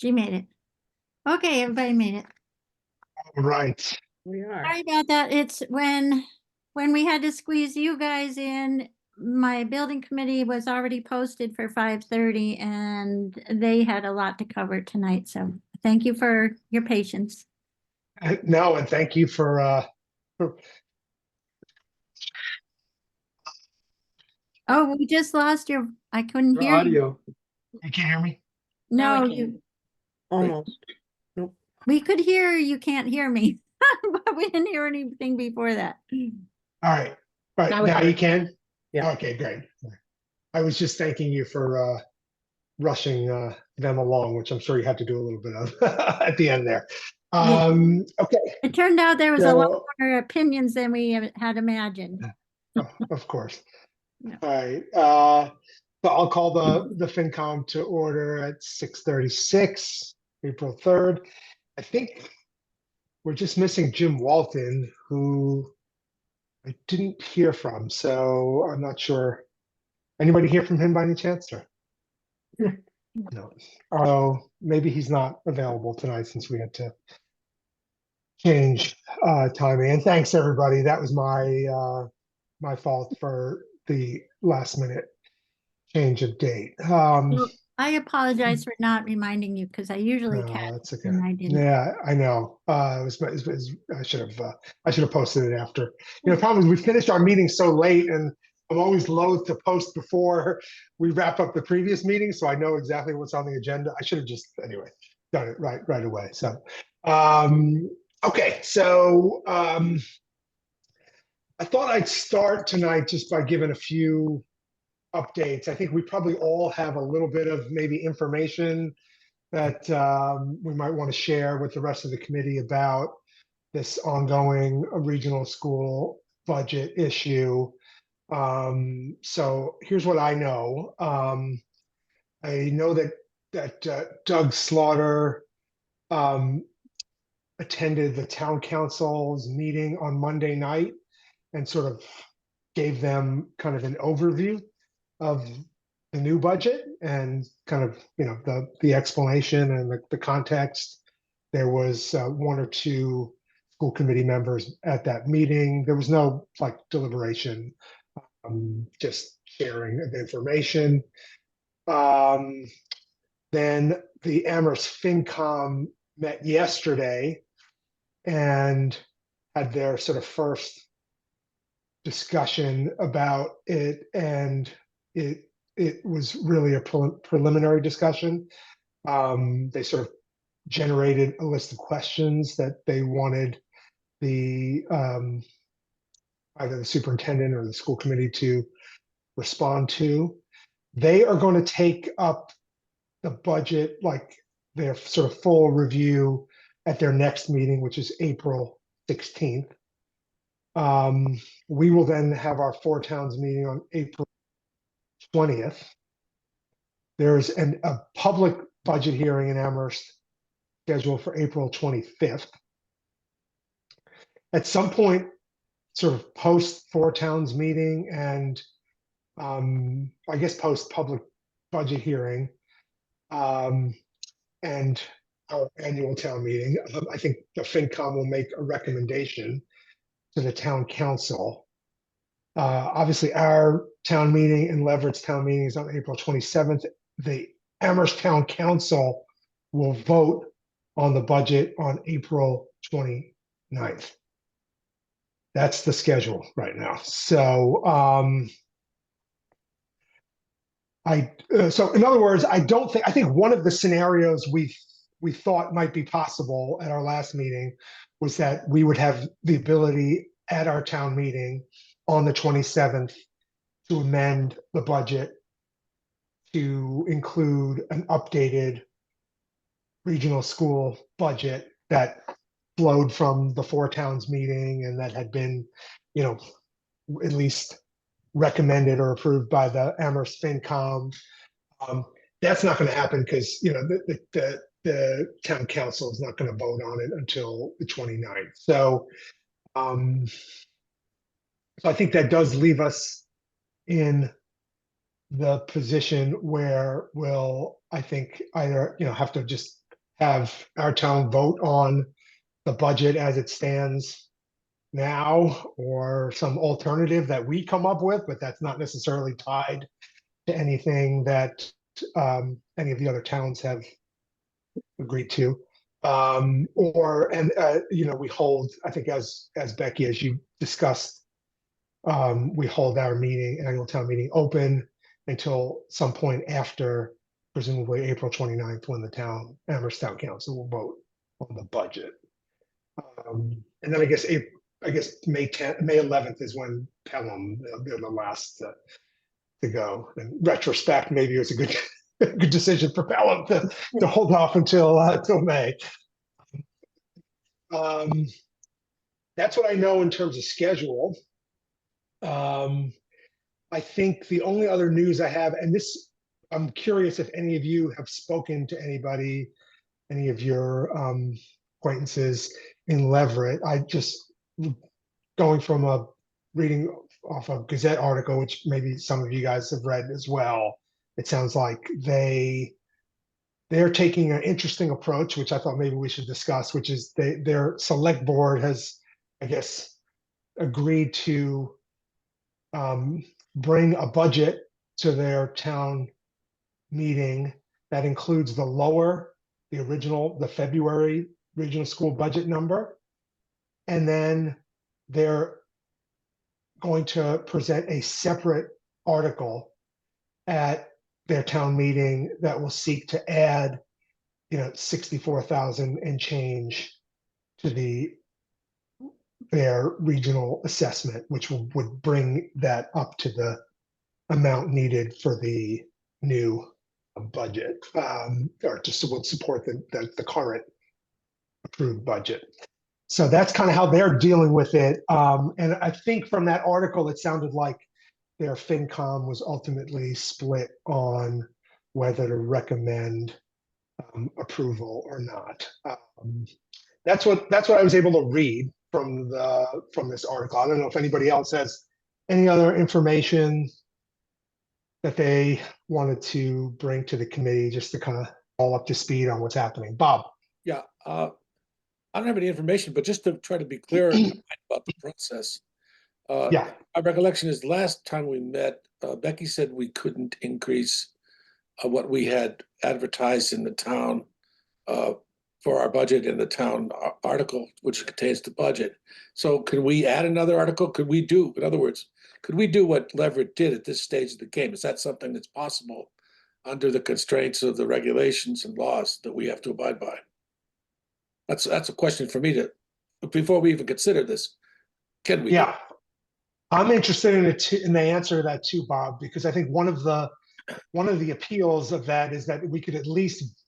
She made it. Okay, everybody made it. Right. We are. Sorry about that. It's when we had to squeeze you guys in, my building committee was already posted for 5:30 and they had a lot to cover tonight. So thank you for your patience. No, and thank you for Oh, we just lost I couldn't For hear you. audio, you can hear me? Now I No, can. Almost. Nope. we could hear, you can't hear me, but we didn't hear anything before that. All right. Right. Now we Now can. you can? Yeah. Okay, great. I was just thanking you for rushing them along, which I'm sure you had to do a little bit of at the end there. Okay. It turned out there was a lot So, more opinions than we had imagined. of course. Yeah. All right. So I'll call the FinCom to order at 6:36, April 3rd. I think we're just missing Jim Walton, who I didn't hear from, so I'm not sure. Anybody hear from him by any chance? Or? No. Oh, maybe he's not available tonight since we had to change timing. And thanks everybody. That was my fault for the last minute change of date. Well, I apologize for not reminding you because I usually catch That's okay. and I didn't. Yeah, I know. I should have posted it after. The problem is we finished our meeting so late, and I'm always loath to post before we wrap up the previous meeting, so I know exactly what's on the agenda. I should have just anyway done it right away. So, okay, so I thought I'd start tonight just by giving a few updates. I think we probably all have a little bit of maybe information that we might want to share with the rest of the committee about this ongoing regional school budget issue. So here's what I know. I know that Doug Slaughter attended the town council's meeting on Monday night and sort of gave them kind of an overview of the new budget and kind of the explanation and the context. There was one or two school committee members at that meeting. There was no like deliberation, just sharing of information. Then the Amherst FinCom met yesterday and had their sort of first discussion about it, and it was really a preliminary discussion. They sort of generated a list of questions that they wanted the either the superintendent or the school committee to respond to. They are going to take up the budget, like their sort of full review at their next meeting, which is April 16th. We will then have our Four Towns meeting on April 20th. There's a public budget hearing in Amherst scheduled for April 25th. At some point, sort of post Four Towns meeting and I guess post public budget hearing and our annual town meeting, I think the FinCom will make a recommendation to the town council. Obviously, our town meeting and Leverett's town meeting is on April 27th. The Amherst Town Council will vote on the budget on April 29th. That's the schedule right now. So, so in other words, I think one of the scenarios we thought might be possible at our last meeting was that we would have the ability at our town meeting on the 27th to amend the budget to include an updated regional school budget that flowed from the Four Towns meeting and that had been, at least recommended or approved by the Amherst FinCom. That's not going to happen because, the town council is not going to vote on it until the 29th. So, so I think that does leave us in the position where we'll, I think, either have to just have our town vote on the budget as it stands now, or some alternative that we come up with, but that's not necessarily tied to anything that any of the other towns have agreed to. We hold, I think, as Becky, as you discussed, we hold our annual town meeting open until some point after, presumably April 29th, when the Amherst Town Council will vote on the budget. And then I guess May 10th, May 11th is when Pelham, they're the last to go. In retrospect, maybe it was a good good decision for Pelham to hold off until May. That's what I know in terms of schedule. I think the only other news I have, and this, I'm curious if any of you have spoken to anybody, any of your acquaintances in Leverett. I just, going from a reading off a Gazette article, which maybe some of you guys have read as well, it sounds like they're taking an interesting approach, which I thought maybe we should discuss, which is their select board has, I guess, agreed to bring a budget to their town meeting that includes the February regional school budget number. And then they're going to present a separate article at their town meeting that will seek to add, 64,000 and change to their regional assessment, which would bring that up to the amount needed for the new budget, or just would support the current approved budget. So that's kind of how they're dealing with it. And I think from that article, it sounded like their FinCom was ultimately split on whether to recommend approval or not. That's what I was able to read from this article. I don't know if anybody else has any other information that they wanted to bring to the committee, just to kind of all up to speed on what's happening. Bob. Yeah, I don't have any information, but just to try to be clear about the process. Yeah. My recollection is last time we met, Becky said we couldn't increase what we had advertised in the town for our budget in the town article, which contains the budget. So can we add another article? In other words, could we do what Leverett did at this stage of the game? Is that something that's possible under the constraints of the regulations and laws that we have to abide by? That's a question for me before we even consider this. Can we? Yeah, I'm interested in the answer to that too, Bob, because I think one of the appeals of that is that we could at least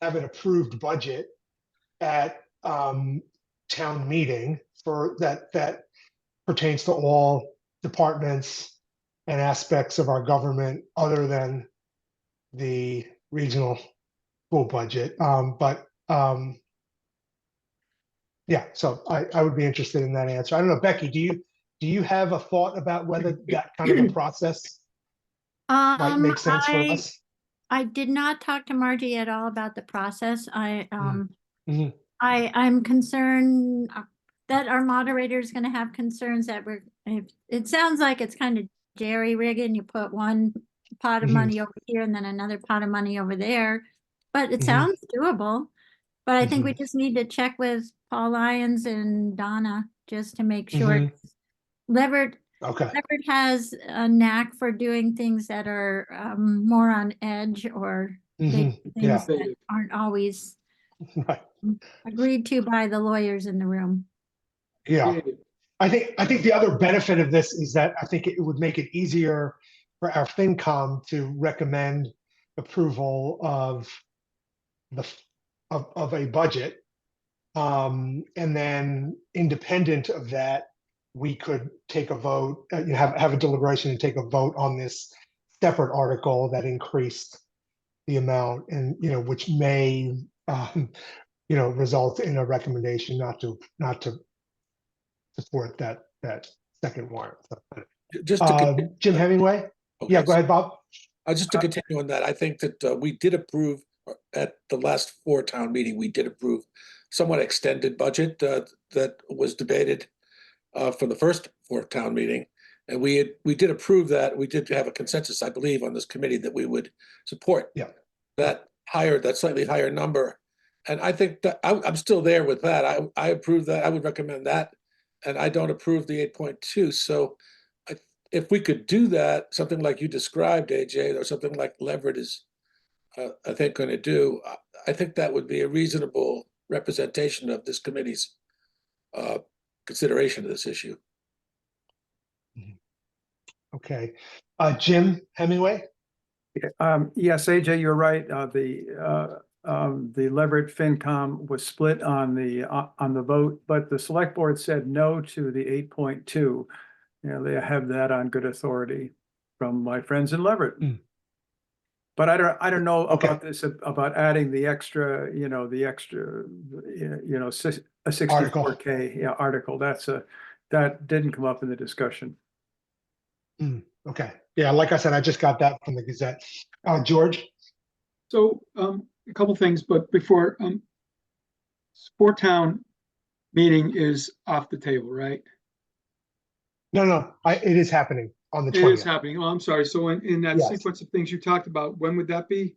have an approved budget at town meeting for that pertains to all departments and aspects of our government other than the regional school budget. Yeah, so I would be interested in that answer. I don't know, Becky, do you have a thought about whether that kind of a process might make sense for us? I did not talk to Margie at all about the process. Mhm. I'm concerned that our moderator is going to have concerns that it sounds like it's kind of jerry rigging. You put one pot of money over here and then another pot of money over there, but it sounds doable. But I think we just need to check with Paul Lyons and Donna just to make sure. Leverett has a knack for doing things that are more on edge, or they do things that aren't always agreed to by the lawyers in the room. Yeah, I think the other benefit of this is that I think it would make it easier for our FinCom to recommend approval of a budget, and then independent of that, we could take a vote, have a deliberation and take a vote on this separate article that increased the amount, and which may result in a recommendation not to support that second warrant. Just to Jim Hemingway. Okay, Yeah, go ahead, Bob. just to continue on that, I think that we did approve at the last 4 town meeting, we did approve somewhat extended budget that was debated for the first 4 town meeting. And we did approve that. We did have a consensus, I believe, on this committee that we would support that slightly higher number. And I think that I'm still there with that. I approve that. I would recommend that. And I don't approve the 8.2. So if we could do that, something like you described, AJ, or something like Leverett is, I think, going to do, I think that would be a reasonable representation of this committee's consideration of this issue. Okay. Jim Hemingway? Yes, AJ, you're right. The Leverett FinCom was split on the vote, but the select board said no to the 8.2. You know, they have that on good authority from my friends in Leverett. But I don't know about this, about adding the extra, a 64K article. That didn't come up in the discussion. Okay. Yeah, like I said, I just got that from the Gazette. George? So a couple things, but before Sport Town meeting is off the table, right? No, it is happening on the 20th. It is happening. Oh, I'm sorry. So in that sequence of things you talked about, when would that be?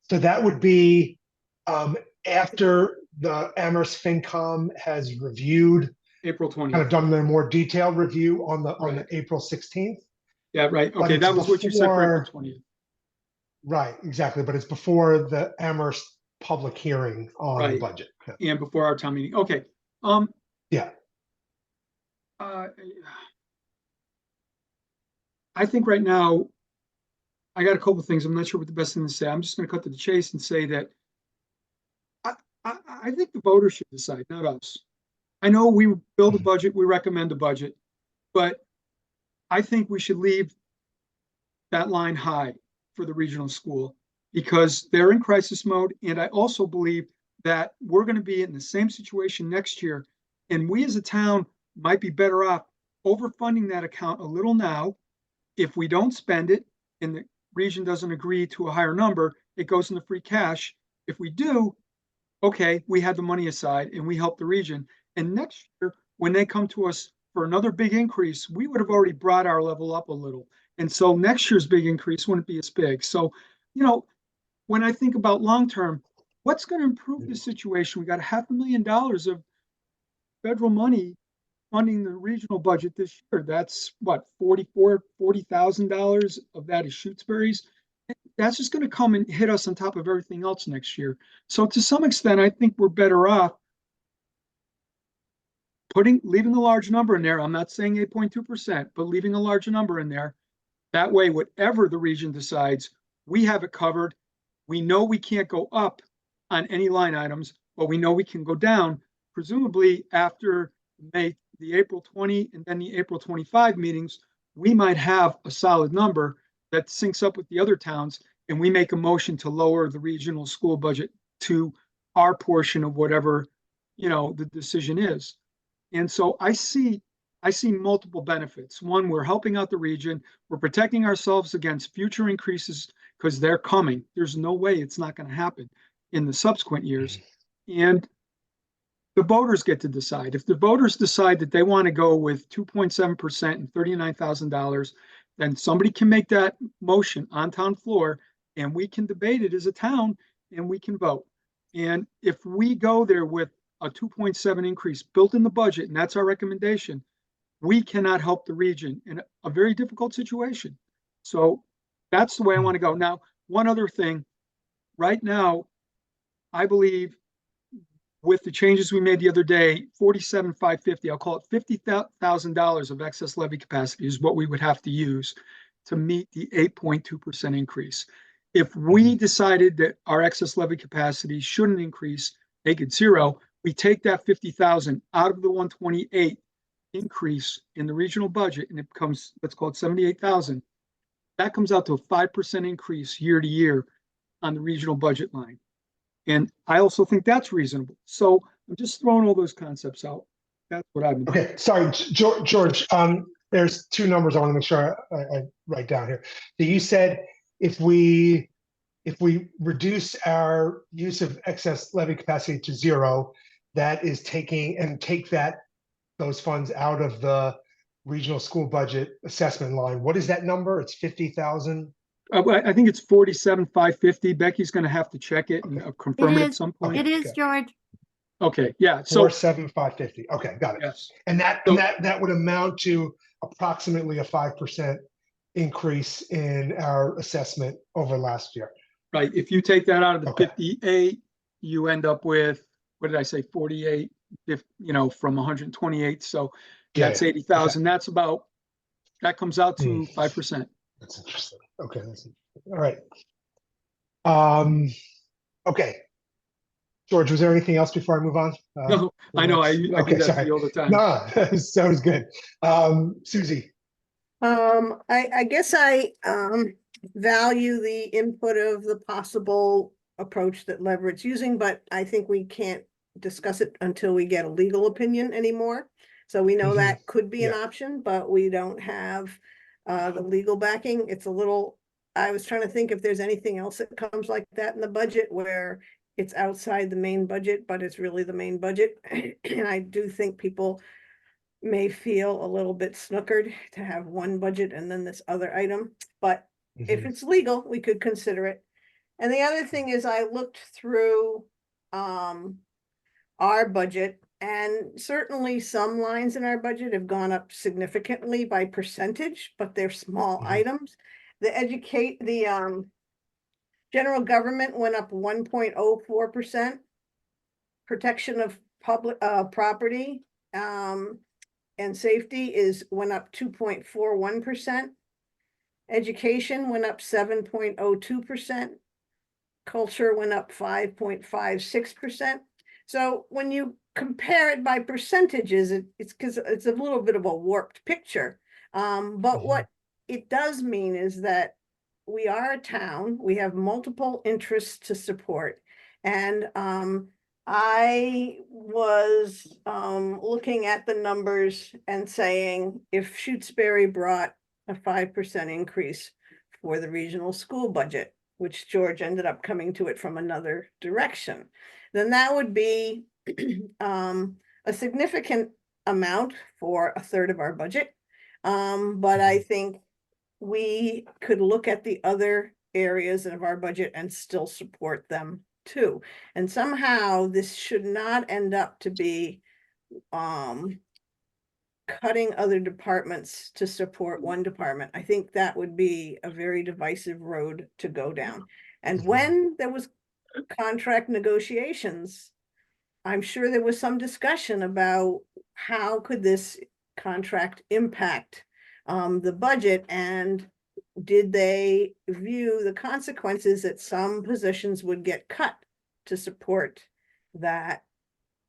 So that would be after the Amherst FinCom has reviewed, April 20th. kind of done their more detailed review on the April 16th. Yeah, right. But Okay, it's that was what you said for before- April 20th. Right, exactly. But it's before the Amherst public hearing on the Right. budget. And before our town meeting. Okay. Yeah. I think right now, I got a couple of things. I'm not sure what the best thing to say. I'm just going to cut to the chase and say that I think the voters should decide, not us. I know we build a budget, we recommend a budget, but I think we should leave that line high for the regional school because they're in crisis mode. And I also believe that we're going to be in the same situation next year. And we as a town might be better off overfunding that account a little now. If we don't spend it and the region doesn't agree to a higher number, it goes into free cash. If we do, okay, we have the money aside and we help the region. And next year, when they come to us for another big increase, we would have already brought our level up a little. And so next year's big increase wouldn't be as big. So, when I think about long-term, what's going to improve the situation? We got $500,000 of federal money funding the regional budget this year. That's what, $40,000 of that is Shutesbury's. That's just going to come and hit us on top of everything else next year. So to some extent, I think we're better off leaving a large number in there. I'm not saying 8.2%, but leaving a large number in there. That way, whatever the region decides, we have it covered. We know we can't go up on any line items, but we know we can go down, presumably after the April 20 and then the April 25 meetings, we might have a solid number that syncs up with the other towns, and we make a motion to lower the regional school budget to our portion of whatever, the decision is. And so I see multiple benefits. One, we're helping out the region. We're protecting ourselves against future increases because they're coming. There's no way it's not going to happen in the subsequent years. And the voters get to decide. If the voters decide that they want to go with 2.7% and $39,000, then somebody can make that motion on town floor and we can debate it as a town and we can vote. And if we go there with a 2.7 increase built in the budget, and that's our recommendation, we cannot help the region in a very difficult situation. So that's the way I want to go. Now, one other thing, right now, I believe with the changes we made the other day, 47,550, I'll call it $50,000 of excess levy capacity is what we would have to use to meet the 8.2% increase. If we decided that our excess levy capacity shouldn't increase, make it zero, we take that 50,000 out of the 128 increase in the regional budget, and it becomes, let's call it 78,000. That comes out to a 5% increase year to year on the regional budget line. And I also think that's reasonable. So I'm just throwing all those concepts out. That's what I've been doing. Okay, sorry, George. There's 2 numbers I want to make sure I write down here. So you said if we if we reduce our use of excess levy capacity to zero, that is take those funds out of the regional school budget assessment line. What is that number? It's 50,000. I think it's 47,550. Becky's gonna have to check it and confirm it at is. some point. It is, Okay. George. Okay, yeah, so, 47,550. Okay, got it. yes, And that So- that would amount to approximately a 5% increase in our assessment over last year. right. If you take that out of the Okay. 58, you end up with, what did I say, 48, if, from 128. So Yeah, that's yeah. 80,000. That comes out to 5%. That's interesting. Okay, all right. Okay. George, was there anything else before I move on? No, I know, I Okay, do that to sorry. you all the time. No, sounds good. Susie. I guess I value the input of the possible approach that Leverett's using, but I think we can't discuss it until we get a legal opinion anymore. So we know Mhm. that could be an Yeah. option, but we don't have the legal backing. It's a little, I was trying to think if there's anything else that comes like that in the budget where it's outside the main budget, but it's really the main budget. And I do think people may feel a little bit snookered to have one budget and then this other item, but if Mhm. it's legal, we could consider it. And the other thing is I looked through our budget, and certainly some lines in our budget have gone up significantly by percentage, but they're small Mhm. items. The general government went up 1.04%. Protection of public property and safety went up 2.41%. Education went up 7.02%. Culture went up 5.56%. So when you compare it by percentages, it's because it's a little bit of a warped picture. But Mhm. what it does mean is that we are a town, we have multiple interests to support. And I was looking at the numbers and saying, if Shutesbury brought a 5% increase for the regional school budget, which George ended up coming to it from another direction, then that would be a significant amount for a third of our budget. But I think we could look at the other areas of our budget and still support them too. And somehow this should not end up to be cutting other departments to support one department. I think that would be a very divisive road to go down. And Mhm. when there was contract negotiations, I'm sure there was some discussion about how could this contract impact the budget, and did they view the consequences that some positions would get cut to support that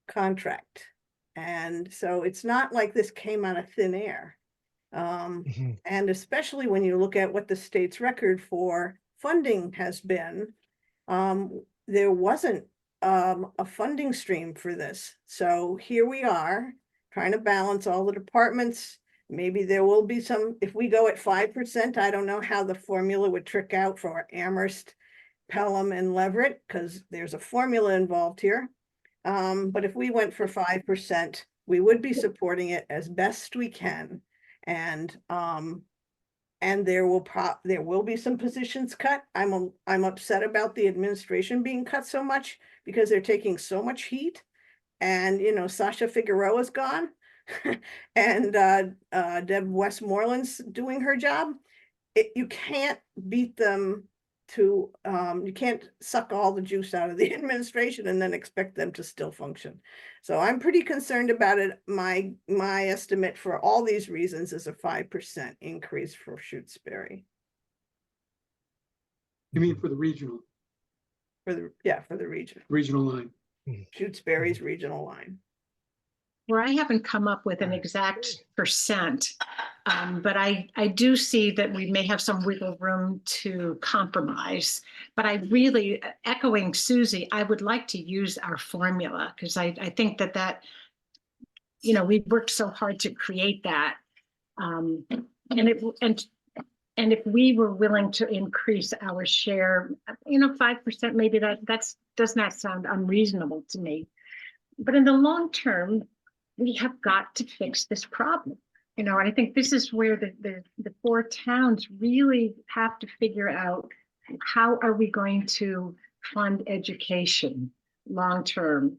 contract? And so it's not like this came out of thin air. Mhm. And especially when you look at what the state's record for funding has been, there wasn't a funding stream for this. So here we are trying to balance all the departments. Maybe there will be some, if we go at 5%, I don't know how the formula would trick out for Amherst, Pelham and Leverett, because there's a formula involved here. But if we went for 5%, we would be supporting it as best we can. And there will be some positions cut. I'm upset about the administration being cut so much because they're taking so much heat. And Sasha Figueroa's gone. And Deb Westmoreland's doing her job. You can't beat them to you can't suck all the juice out of the administration and then expect them to still function. So I'm pretty concerned about it. My estimate for all these reasons is a 5% increase for Shutesbury. You mean for the regional For the regional line? Shutesbury's regional line. Where I haven't come up with an exact percent, but I do see that we may have some wiggle room to compromise. But I really, echoing Susie, I would like to use our formula because I think that we've worked so hard to create that. And And if we were willing to increase our share, 5%, maybe does not sound unreasonable to me. But in the long term, we have got to fix this problem. And I think this is where the four towns really have to figure out, how are we going to fund education long term?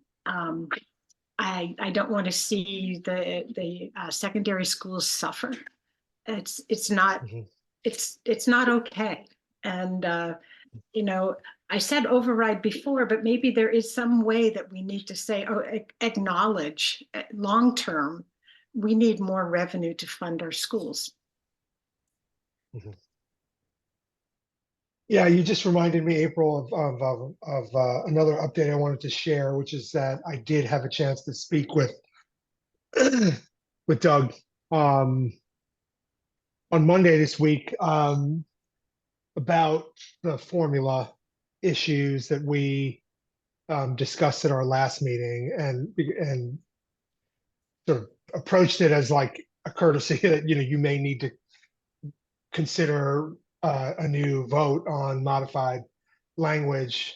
I don't want to see the secondary schools suffer. It's not it's not okay. And I said override before, but maybe there is some way that we need to say, acknowledge long term, we need more revenue to fund our schools. Yeah, you just reminded me, April, of another update I wanted to share, which is that I did have a chance to speak with with Doug on Monday this week about the formula issues that we discussed at our last meeting, and sort of approached it as like a courtesy that you may need to consider a new vote on modified language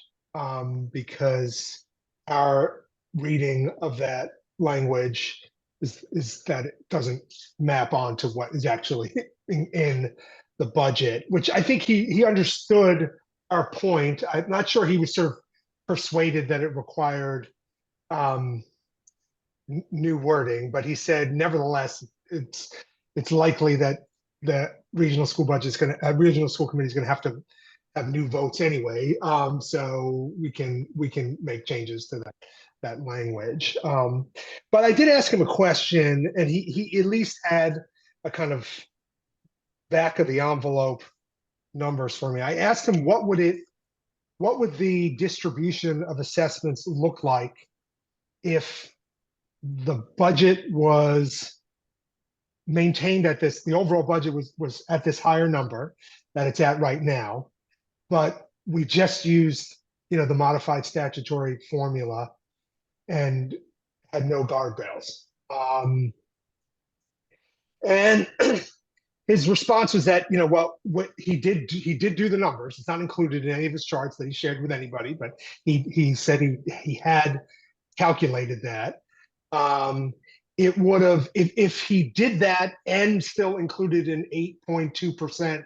because our reading of that language is that it doesn't map onto what is actually in the budget, which I think he understood our point. I'm not sure he was sort of persuaded that it required new wording, but he said nevertheless it's likely that the regional school committee is going to have to have new votes anyway, so we can make changes to that language. But I did ask him a question, and he at least had a kind of back of the envelope numbers for me. I asked him what would the distribution of assessments look like if the budget was maintained at the overall budget was at this higher number that it's at right now, but we just used the modified statutory formula and had no guardrails. And his response was that what he did do the numbers. It's not included in any of his charts that he shared with anybody, but he said he had calculated that. It would have, if he did that and still included an 8.2%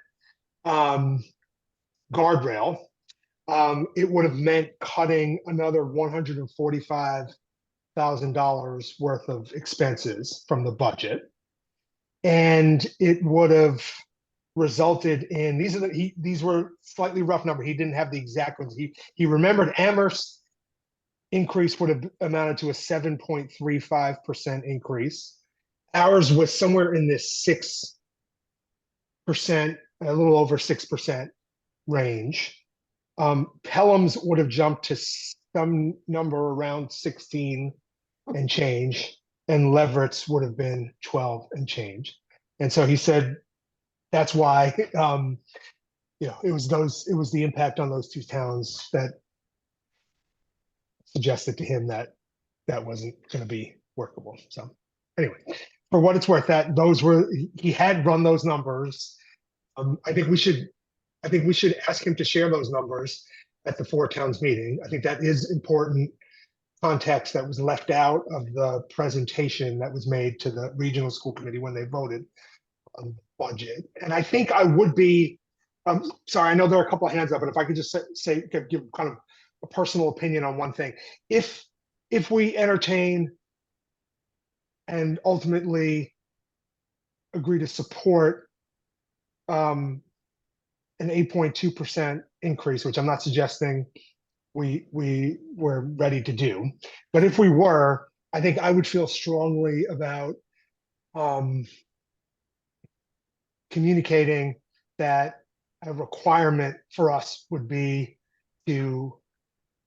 guardrail, it would have meant cutting another $145,000 worth of expenses from the budget. And it would have resulted in, these were slightly rough numbers. He didn't have the exact ones. He remembered Amherst increase would have amounted to a 7.35% increase. Ours was somewhere in this 6%, a little over 6% range. Pelham's would have jumped to some number around 16 and change, and Leverett's would have been 12 and change. And so he said that's why it was the impact on those two towns that suggested to him that wasn't going to be workable. So anyway, for what it's worth, he had run those numbers. I think we should ask him to share those numbers at the four towns meeting. I think that is important context that was left out of the presentation that was made to the regional school committee when they voted on the budget. And I think I would be, sorry, I know there are a couple of hands up, but if I could just give kind of a personal opinion on one thing. If we entertain and ultimately agree to support an 8.2% increase, which I'm not suggesting we were ready to do, but if we were, I think I would feel strongly about communicating that a requirement for us would be to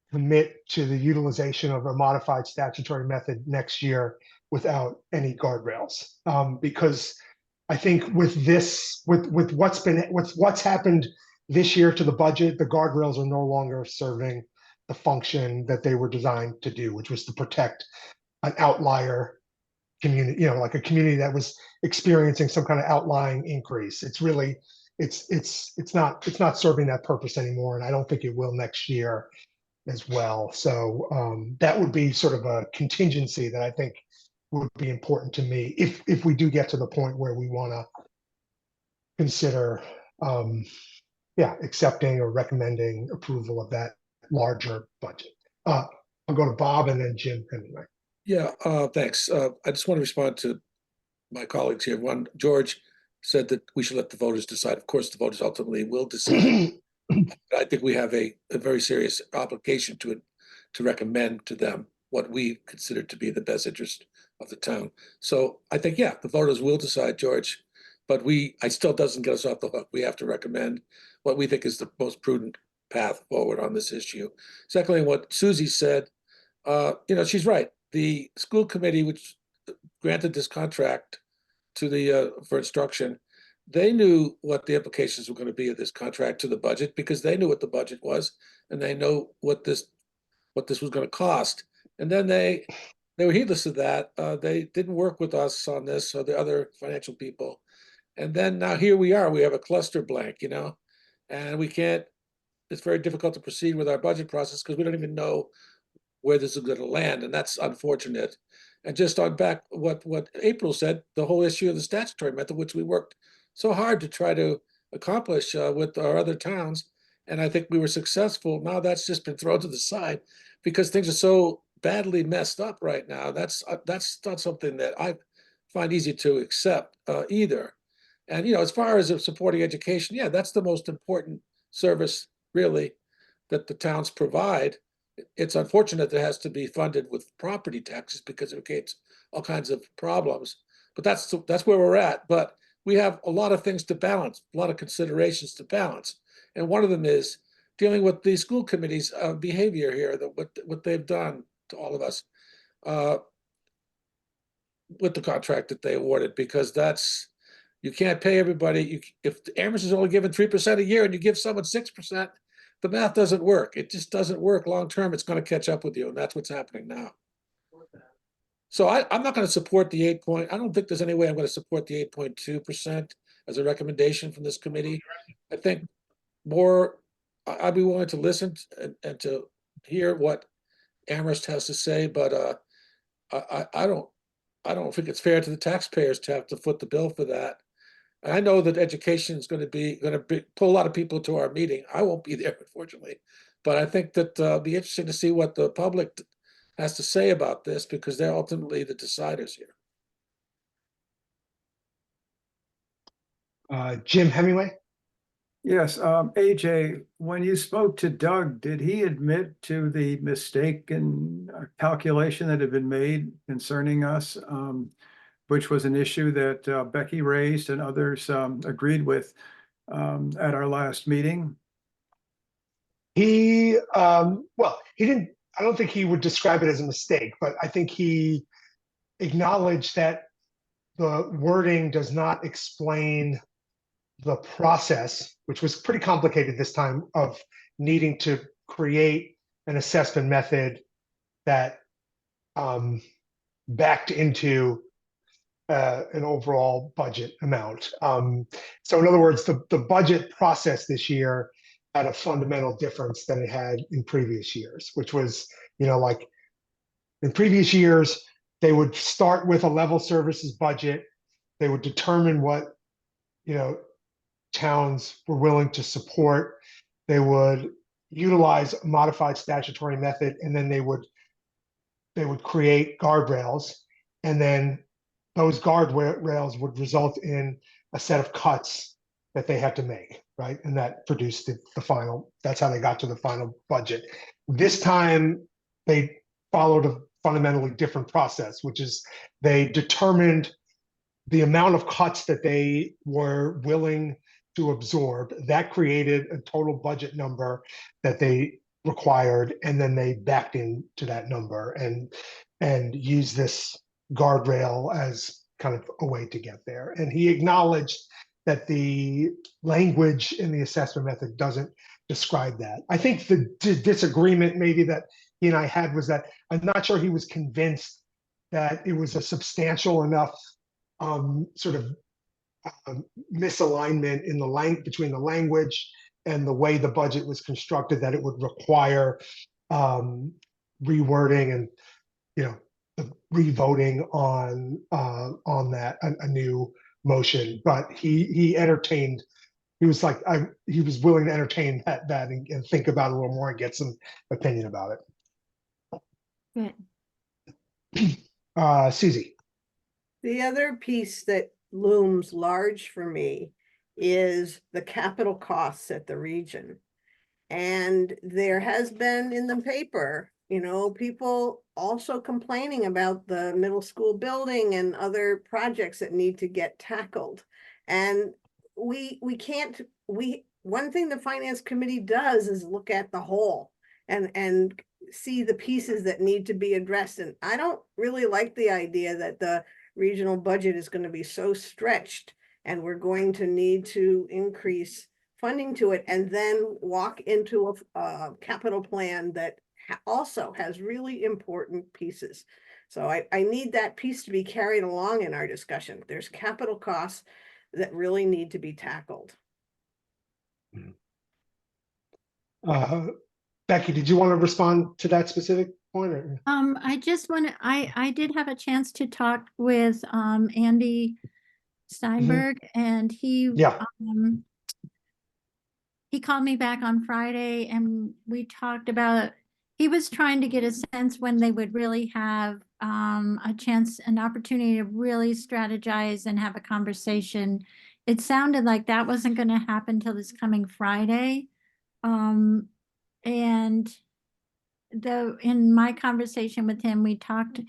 commit to the utilization of a modified statutory method next year without any guardrails. Because I think with what's happened this year to the budget, the guardrails are no longer serving the function that they were designed to do, which was to protect an outlier community, like a community that was experiencing some kind of outlying increase. It's really it's not serving that purpose anymore, and I don't think it will next year as well. So that would be sort of a contingency that I think would be important to me if we do get to the point where we want to consider accepting or recommending approval of that larger budget. I'll go to Bob and then Jim anyway. Yeah, thanks. I just want to respond to my colleagues here. One, George said that we should let the voters decide. Of course, the voters ultimately will decide. I think we have a very serious obligation to recommend to them what we consider to be the best interest of the town. So I think, yeah, the voters will decide, George, but I still doesn't get us off the hook. We have to recommend what we think is the most prudent path forward on this issue. Secondly, what Susie said, she's right. The school committee, which granted this contract to the for instruction, they knew what the implications were going to be of this contract to the budget, because they knew what the budget was and they know what this was going to cost. And then they were heedless of that. They didn't work with us on this or the other financial people. And then now here we are. We have a cluster blank, and we can't. It's very difficult to proceed with our budget process because we don't even know where this is going to land, and that's unfortunate. And just on back what April said, the whole issue of the statutory method, which we worked so hard to try to accomplish with our other towns, and I think we were successful. Now that's just been thrown to the side because things are so badly messed up right now. That's not something that I find easy to accept either. And as far as supporting education, yeah, that's the most important service really that the towns provide. It's unfortunate that it has to be funded with property taxes because it creates all kinds of problems. But that's where we're at. But we have a lot of things to balance, a lot of considerations to balance. And one of them is dealing with the school committee's behavior here, what they've done to all of us with the contract that they awarded, because you can't pay everybody. If Amherst is only given 3% a year and you give someone 6%, the math doesn't work. It just doesn't work long term. It's going to catch up with you, and that's what's happening now. So I'm not going to support the 8 point. I don't think there's any way I'm going to support the 8.2% as a recommendation from this committee. I think I'd be willing to listen and to hear what Amherst has to say, but I don't think it's fair to the taxpayers to have to foot the bill for that. And I know that education is going to pull a lot of people to our meeting. I won't be there, unfortunately, but I think that it'll be interesting to see what the public has to say about this, because they're ultimately the deciders here. Jim Hemingway. Yes, AJ, when you spoke to Doug, did he admit to the mistaken calculation that had been made concerning us, which was an issue that Becky raised and others agreed with at our last meeting? He didn't. I don't think he would describe it as a mistake, but I think he acknowledged that the wording does not explain the process, which was pretty complicated this time, of needing to create an assessment method that backed into an overall budget amount. So in other words, the budget process this year had a fundamental difference than it had in previous years, which was, like in previous years, they would start with a level services budget. They would determine what, towns were willing to support. They would utilize a modified statutory method, and then they would create guardrails, and then those guardrails would result in a set of cuts that they had to make, right? And that produced the final. That's how they got to the final budget. This time, they followed a fundamentally different process, which is they determined the amount of cuts that they were willing to absorb. That created a total budget number that they required, and then they backed into that number and used this guardrail as kind of a way to get there. And he acknowledged that the language in the assessment method doesn't describe that. I think the disagreement maybe that he and I had was that I'm not sure he was convinced that it was a substantial enough sort of misalignment in the between the language and the way the budget was constructed, that it would require rewording and, you know, revoting on that, a new motion. But he entertained, he was like, he was willing to entertain that and think about it a little more and get some opinion about Good. it. Susie. The other piece that looms large for me is the capital costs at the region. And there has been in the paper, you know, people also complaining about the middle school building and other projects that need to get tackled. And we can't, one thing the finance committee does is look at the whole and see the pieces that need to be addressed. And I don't really like the idea that the regional budget is going to be so stretched and we're going to need to increase funding to it and then walk into a capital plan that also has really important pieces. So I need that piece to be carried along in our discussion. There's capital costs that really need to be tackled. Becky, did you want to respond to that specific point? Or? I just want to, I did have a chance to talk with Andy Steinberg, and he called me back on Friday and we talked about, he was trying to get a sense when they would really have a chance, an opportunity to really strategize and have a conversation. It sounded like that wasn't going to happen till this coming Friday. And in my conversation with him, we talked,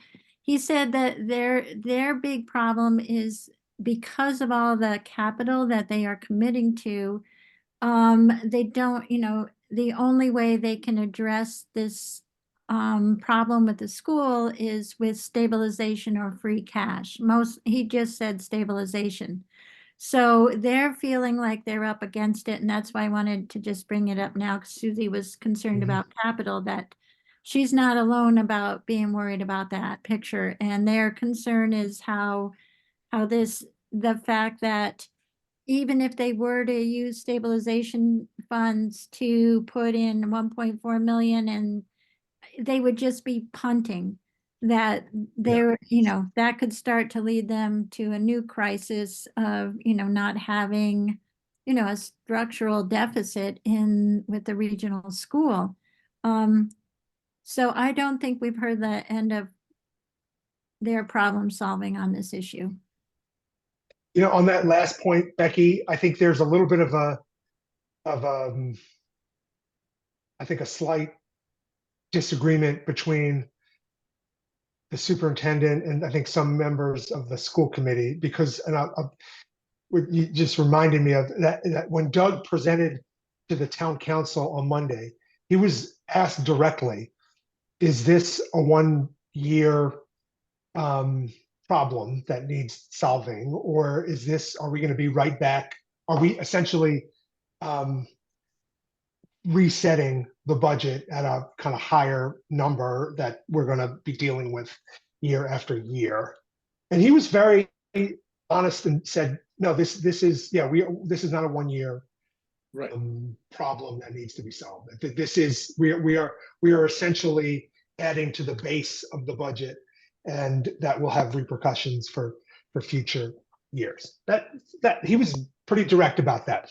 he said that their big problem is because of all the capital that they are committing to, they don't, you know, the only way they can address this problem with the school is with stabilization or free cash. He just said stabilization. So they're feeling like they're up against it, and that's why I wanted to just bring it up now, because Susie was concerned about capital, that she's not alone about being worried about that picture. And their concern is the fact that even if they were to use stabilization funds to put in 1.4 million, and they would just be punting, that they're, you know, that could start to lead them to a new crisis of, you know, not having, you know, a structural deficit with the regional school. So I don't think we've heard the end of their problem solving on this issue. You know, on that last point, Becky, I think there's a little bit of I think a slight disagreement between the superintendent and I think some members of the school committee, because, and you just reminded me of that when Doug presented to the town council on Monday, he was asked directly, is this a 1-year problem that needs solving, or are we going to be right back? Are we essentially resetting the budget at a kind of higher number that we're going to be dealing with year after year? And he was very honest and said, no, this is not a 1-year problem that needs to be solved. We are essentially adding to the base of the budget, and that will have repercussions for future years. That he was pretty direct about that.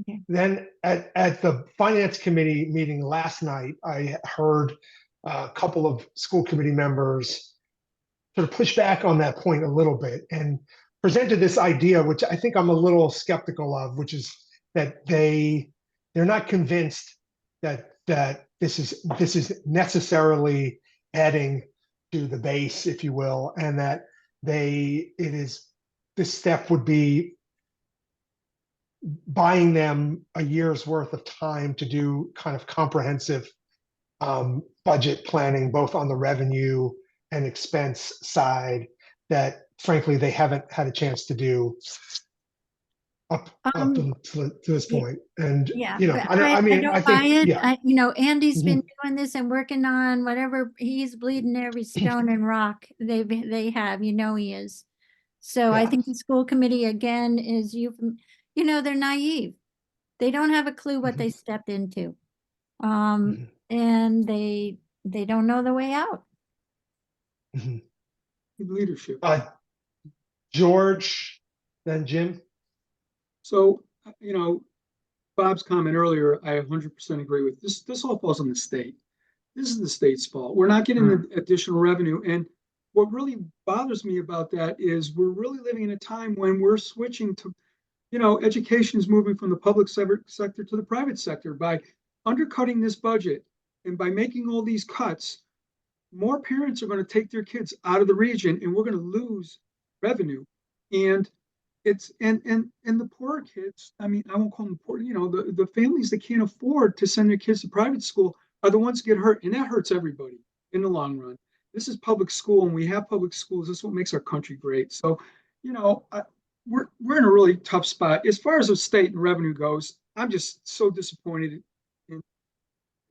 Okay. Then at the finance committee meeting last night, I heard a couple of school committee members sort of push back on that point a little bit and presented this idea, which I think I'm a little skeptical of, which is that they're not convinced that this is necessarily adding to the base, if you will, and that this step would be buying them a year's worth of time to do kind of comprehensive budget planning, both on the revenue and expense side, that frankly they haven't had a chance to do up to this point. And yeah, you know, I don't buy it. Yeah. You know, Andy's been doing this and working on whatever, he's bleeding every stone and rock they have, you know, he is. So I Yeah. think the school committee again is they're naive. They don't have a clue what they stepped into. Mhm. And they don't know the way out. Mhm. Good leadership. George, then Jim. So, Bob's comment earlier, I 100% agree with. This all falls on the state. This is the state's fault. We're not getting the additional revenue. And what really bothers me about that is we're really living in a time when we're switching to, education is moving from the public sector to the private sector. By undercutting this budget and by making all these cuts, more parents are going to take their kids out of the region and we're going to lose revenue. And and the poorer kids, I mean, I won't call them poor, the families that can't afford to send their kids to private school are the ones that get hurt, and that hurts everybody in the long run. This is public school, and we have public schools. This is what makes our country great. So, we're in a really tough spot as far as the state and revenue goes. I'm just so disappointed and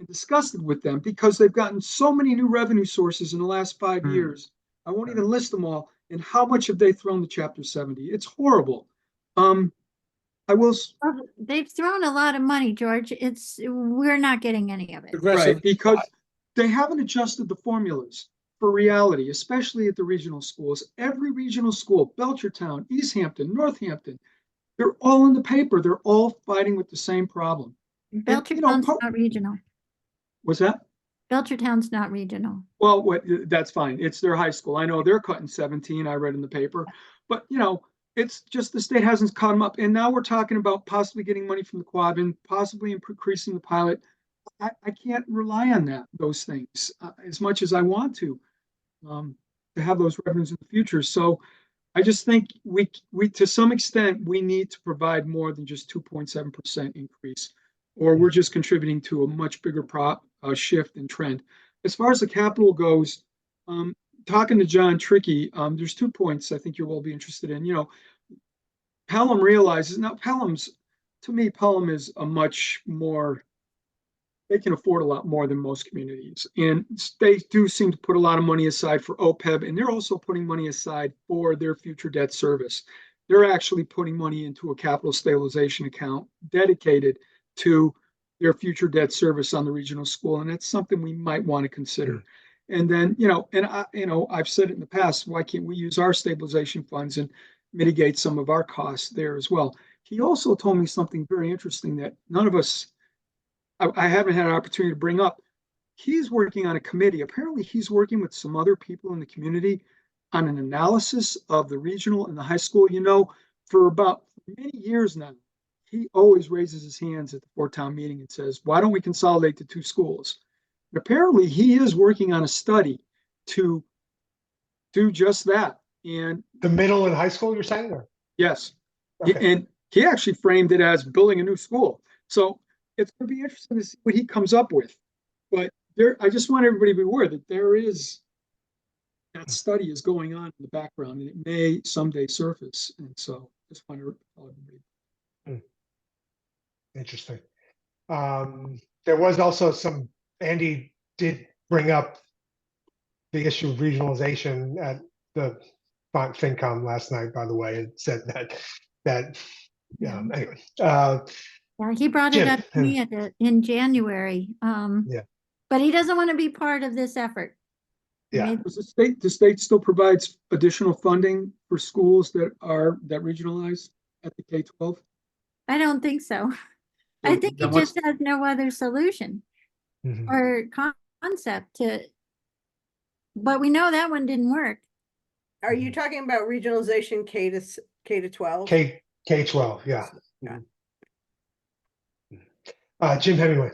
disgusted with them because they've gotten so many new revenue sources in the last 5 years. I won't even list them all. And how much have they thrown to Chapter 70? It's horrible. I will. They've thrown a lot of money, George. We're not getting any of it. Aggressive. Right, because they haven't adjusted the formulas for reality, especially at the regional schools. Every regional school, Belchertown, East Hampton, Northampton, they're all in the paper. They're all fighting with the same problem. Belchertown's not regional. Was that? Belchertown's not regional. Well, that's fine. It's their high school. I know they're cutting 17. I read in the paper, but it's just the state hasn't caught them up. And now we're talking about possibly getting money from the Quad and possibly increasing the pilot. I can't rely on those things as much as I want to have those revenues in the future. So I just think we to some extent we need to provide more than just 2.7% increase, or we're just contributing to a much bigger shift in trend. As far as the capital goes, talking to John Trickey, there's 2 points I think you'll all be interested in. Pelham realizes now to me, Pelham is a much more, they can afford a lot more than most communities. And they do seem to put a lot of money aside for OPEB, and they're also putting money aside for their future debt service. They're actually putting money into a capital stabilization account dedicated to their future debt service on the regional school. And that's something we might want to consider. And then, I've said it in the past, why can't we use our stabilization funds and mitigate some of our costs there as well? He also told me something very interesting that none of us, I haven't had an opportunity to bring up. He's working on a committee. Apparently, he's working with some other people in the community on an analysis of the regional and the high school. For about many years now, he always raises his hands at the four-town meeting and says, why don't we consolidate the two schools? And apparently, he is working on a study to do just that. And the middle and high school, you're saying? Or? Yes. Okay. And he actually framed it as building a new school. So it's going to be interesting to see what he comes up with. But I just want everybody to be aware that that study is going on in the background, and it may someday surface. And so just want to tell everybody. Interesting. There was also Andy did bring up the issue of regionalization at the FinCom last night, by the way, and said that anyway. Yeah, he brought it Jim. up to me in January. Yeah. But he doesn't want to be part of this effort. Yeah. Does the state still provides additional funding for schools that regionalize at the K-12? I don't think so. I think he just has no other solution or concept but we know that one didn't work. Are you talking about regionalization K to 12? K-12, yeah. Yeah. Jim Hemingway.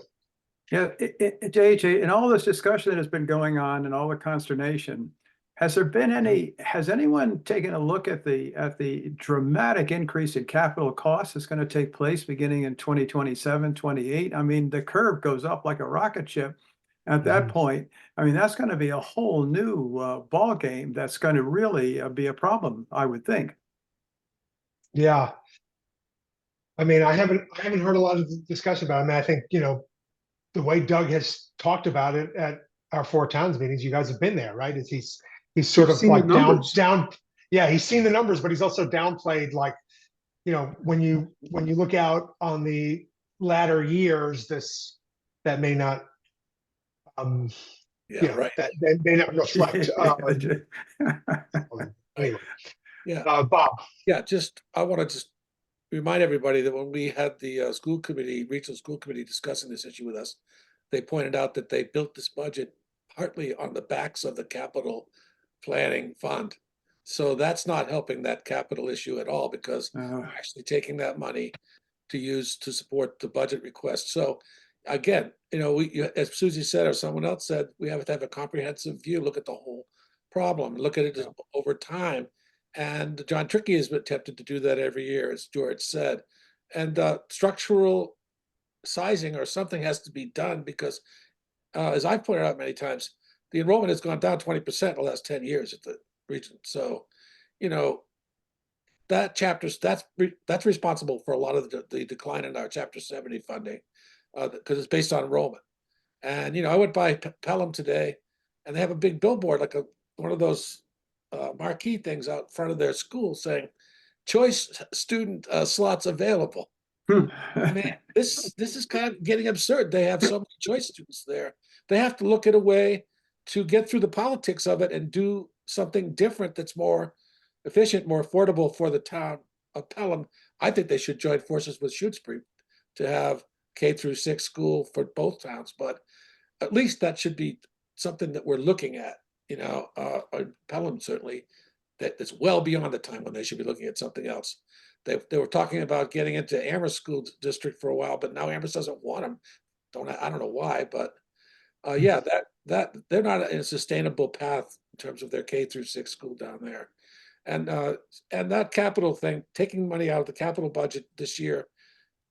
Yeah, JJ, in all this discussion that has been going on and all the consternation, has anyone taken a look at the dramatic increase in capital costs that's going to take place beginning in 2027, 28? I mean, the curve goes up like a rocket ship. At that point, I mean, that's going to be a whole new ball game that's going to really be a problem, I would think. Yeah. I mean, I haven't heard a lot of discussion about it. I mean, I think, the way Doug has talked about it at our Four Towns meetings, you guys have been there, right? He's sort of like Yeah, he's seen the numbers, but he's also downplayed, like, when you look out on the latter years, that may not, Yeah, right. that may not reflect. Anyway, Yeah, Bob. yeah, I want to just remind everybody that when we had the regional school committee discussing this issue with us, they pointed out that they built this budget partly on the backs of the capital planning fund. So that's not helping that capital issue at all, because we're actually taking that money to use to support the budget request. So again, as Susie said, or someone else said, we have to have a comprehensive view, look at the whole problem, look at it over time. And John Trickey has attempted to do that every year, as George said. And structural sizing or something has to be done, because as I've pointed out many times, the enrollment has gone down 20% in the last 10 years at the region. So, that's responsible for a lot of the decline in our Chapter 70 funding, because it's based on enrollment. And I went by Pelham today, and they have a big billboard, like one of those marquee things out front of their school saying, "Choice student slots available." I mean, this is kind of getting absurd. They have so many choice students there. They have to look at a way to get through the politics of it and do something different that's more efficient, more affordable for the town of Pelham. I think they should join forces with Shutesbury to have K-6 school for both towns, but at least that should be something that we're looking at, Pelham certainly, that is well beyond the time when they should be looking at something else. They were talking about getting into Amherst School District for a while, but now Amherst doesn't want them. I don't know why, but yeah, that they're not in a sustainable path in terms of their K-6 school down there. And that capital thing, taking money out of the capital budget this year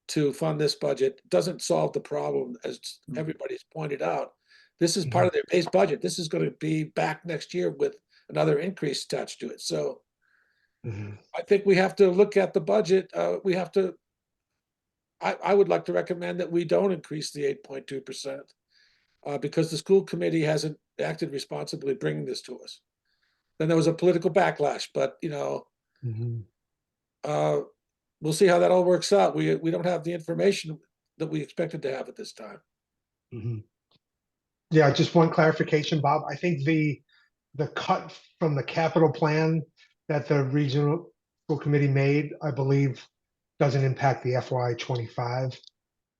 to fund this budget, doesn't solve the problem, as everybody's pointed out. This is part of their base budget. This is going to be back next year with another increase attached to it. So I think we have to look at the budget. I would like to recommend that we don't increase the 8.2%, because the school committee hasn't acted responsibly bringing this to us. Then there was a political backlash, but we'll see how that all works out. We don't have the information that we expected to have at this time. Yeah, just one clarification, Bob. I think the cut from the capital plan that the regional school committee made, I believe, doesn't impact the FY25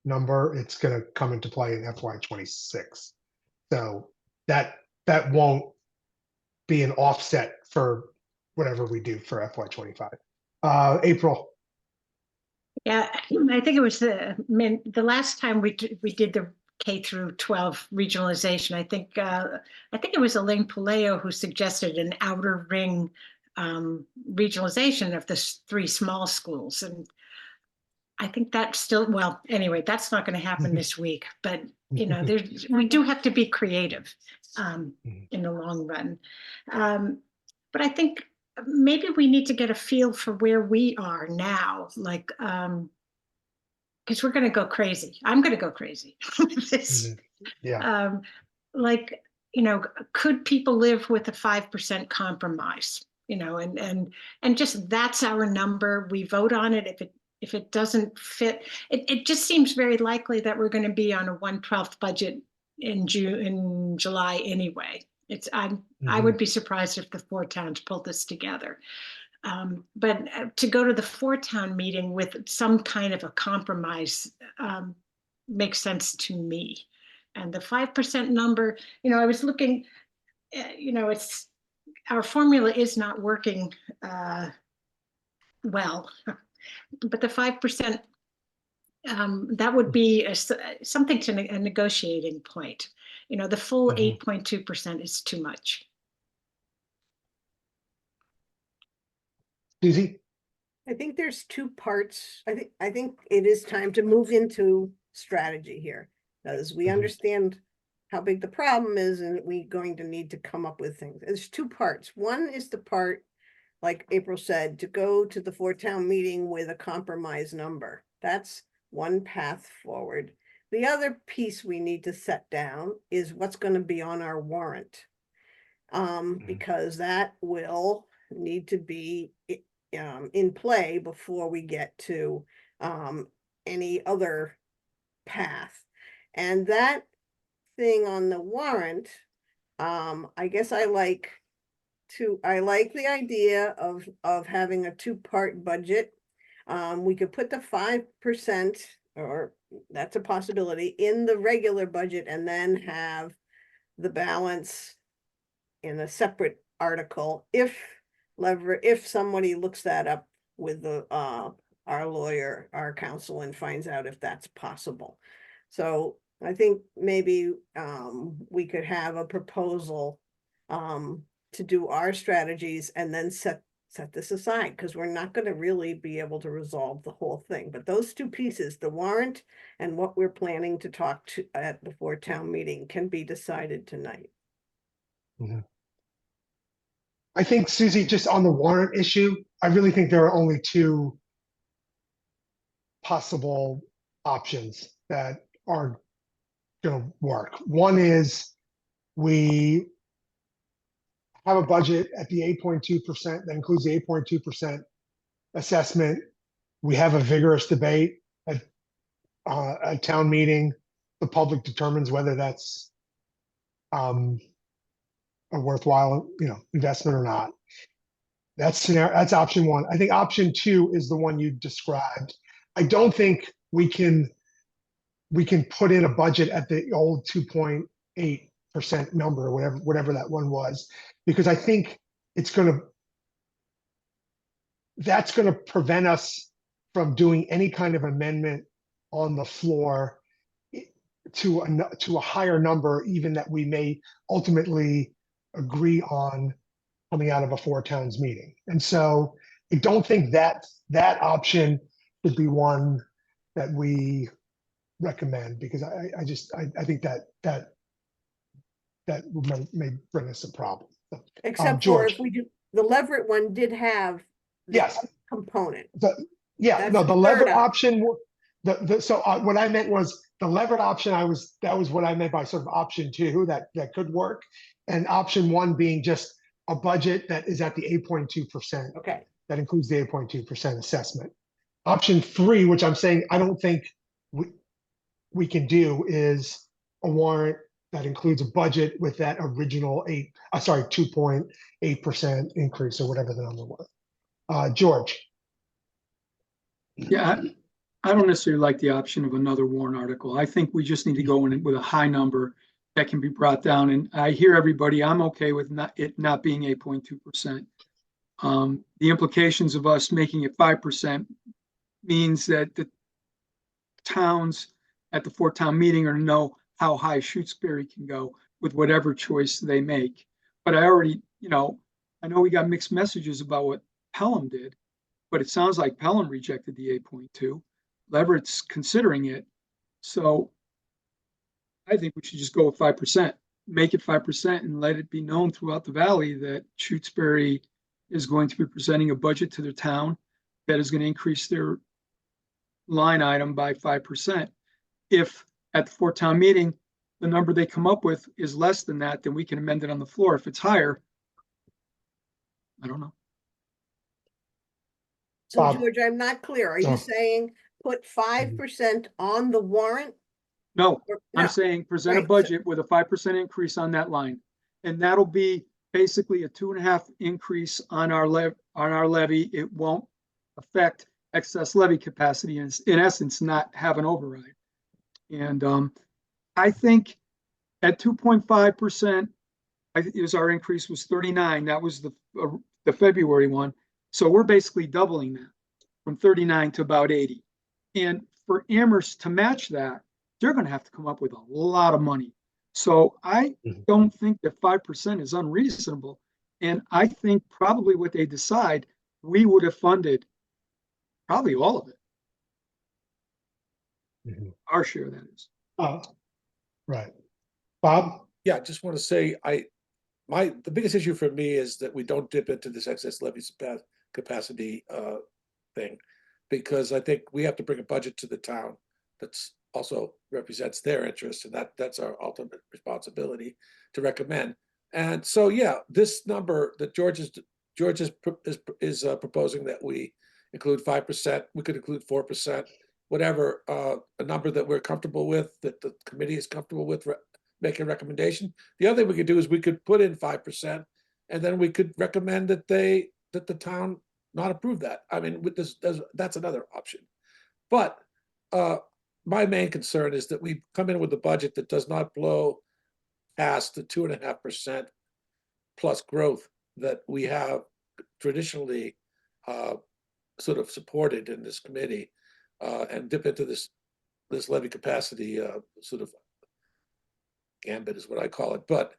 number. It's going to come into play in FY26. So that won't be an offset for whatever we do for FY25. April. Yeah, I think it was the last time we did the K-12 regionalization. I think it was Elaine Puleo who suggested an outer ring regionalization of the 3 small schools, and I think that's still, well, anyway, that's not going to happen this week. But we do have to be creative in the long run. But I think maybe we need to get a feel for where we are now, like, because we're going to go crazy. I'm going to go crazy with this. Yeah. Like, could people live with a 5% compromise? And just that's our number. We vote on it. If it doesn't fit, it just seems very likely that we're going to be on a 1/12 budget in July anyway. I would be surprised if the 4 towns pulled this together. But to go to the 4-town meeting with some kind of a compromise makes sense to me. And the 5% number, I was looking, it's our formula is not working well, but the 5%, that would be something to a negotiating point. The full 8.2% is too much. Susie? I think there's 2 parts. I think it is time to move into strategy here, because we understand how big the problem is, and we're going to need to come up with things. There's 2 parts. One is the part, like April said, to go to the 4-town meeting with a compromise number. That's one path forward. The other piece we need to set down is what's going to be on our warrant, because that will need to be in play before we get to any other path. And that thing on the warrant, I guess I like the idea of having a two-part budget. We could put the 5%, or that's a possibility, in the regular budget and then have the balance in a separate article if somebody looks that up with our lawyer, our counsel, and finds out if that's possible. So I think maybe we could have a proposal to do our strategies and then set this aside, because we're not going to really be able to resolve the whole thing. But those two pieces, the warrant and what we're planning to talk to at before town meeting, can be decided tonight. I think, Susie, just on the warrant issue, I really think there are only two possible options that are going to work. One is we have a budget at the 8.2% that includes the 8.2% assessment. We have a vigorous debate at a town meeting. The public determines whether that's a worthwhile, investment or not. That's option one. I think option two is the one you described. I don't think we can put in a budget at the old 2.8% number, or whatever that one was, because I think that's going to prevent us from doing any kind of amendment on the floor to a higher number, even that we may ultimately agree on coming out of a four towns meeting. And so I don't think that option would be one that we recommend, because I think that may bring us some problems. Except for George. if we do, the Leverett one did have the Yes. component. The That's the Leverett third option. So what I meant was the Leverett option. That was what I meant by sort of option two that could work, and option one being just a budget that is at the 8.2%. Okay. That includes the 8.2% assessment. Option three, which I'm saying I don't think we can do, is a warrant that includes a budget with that original 2.8% increase, or whatever the number was. George. Yeah, I don't necessarily like the option of another warrant article. I think we just need to go in with a high number that can be brought down. And I hear everybody, I'm okay with it not being 8.2%. The implications of us making it 5% means that the towns at the four-town meeting are to know how high Shutesbury can go with whatever choice they make. But I already, I know we got mixed messages about what Pelham did, but it sounds like Pelham rejected the 8.2. Leverett's considering it. So I think we should just go with 5%, make it 5%, and let it be known throughout the valley that Shutesbury is going to be presenting a budget to their town that is going to increase their line item by 5%. If at the four-town meeting, the number they come up with is less than that, then we can amend it on the floor. If it's higher, I don't know. So George, I'm not clear. Are you saying put 5% on the warrant? No, No. I'm saying present a Right. budget with a 5% increase on that line. And that'll be basically a 2.5 increase on our levy. It won't affect excess levy capacity, and in essence, not have an override. And I think at 2.5%, our increase was 39. That was the February one. So we're basically doubling that from 39 to about 80. And for Amherst to match that, they're going to have to come up with a lot of money. So I don't think that 5% is unreasonable. And I think probably what they decide, we would have funded probably all of it. Our share, that is. Right. Bob? Yeah, I just want to say, the biggest issue for me is that we don't dip into this excess levy capacity thing, because I think we have to bring a budget to the town that's also represents their interest, and that's our ultimate responsibility to recommend. And so, yeah, this number that George is George is proposing that we include 5%, we could include 4%, whatever, a number that we're comfortable with, that the committee is comfortable with, make a recommendation. The other thing we could do is we could put in 5%, and then we could recommend that the town not approve that. I mean, with this, that's another option. But my main concern is that we come in with a budget that does not blow past the 2.5% plus growth that we have traditionally sort of supported in this committee, and dip into this levy capacity sort of gambit is what I call it. But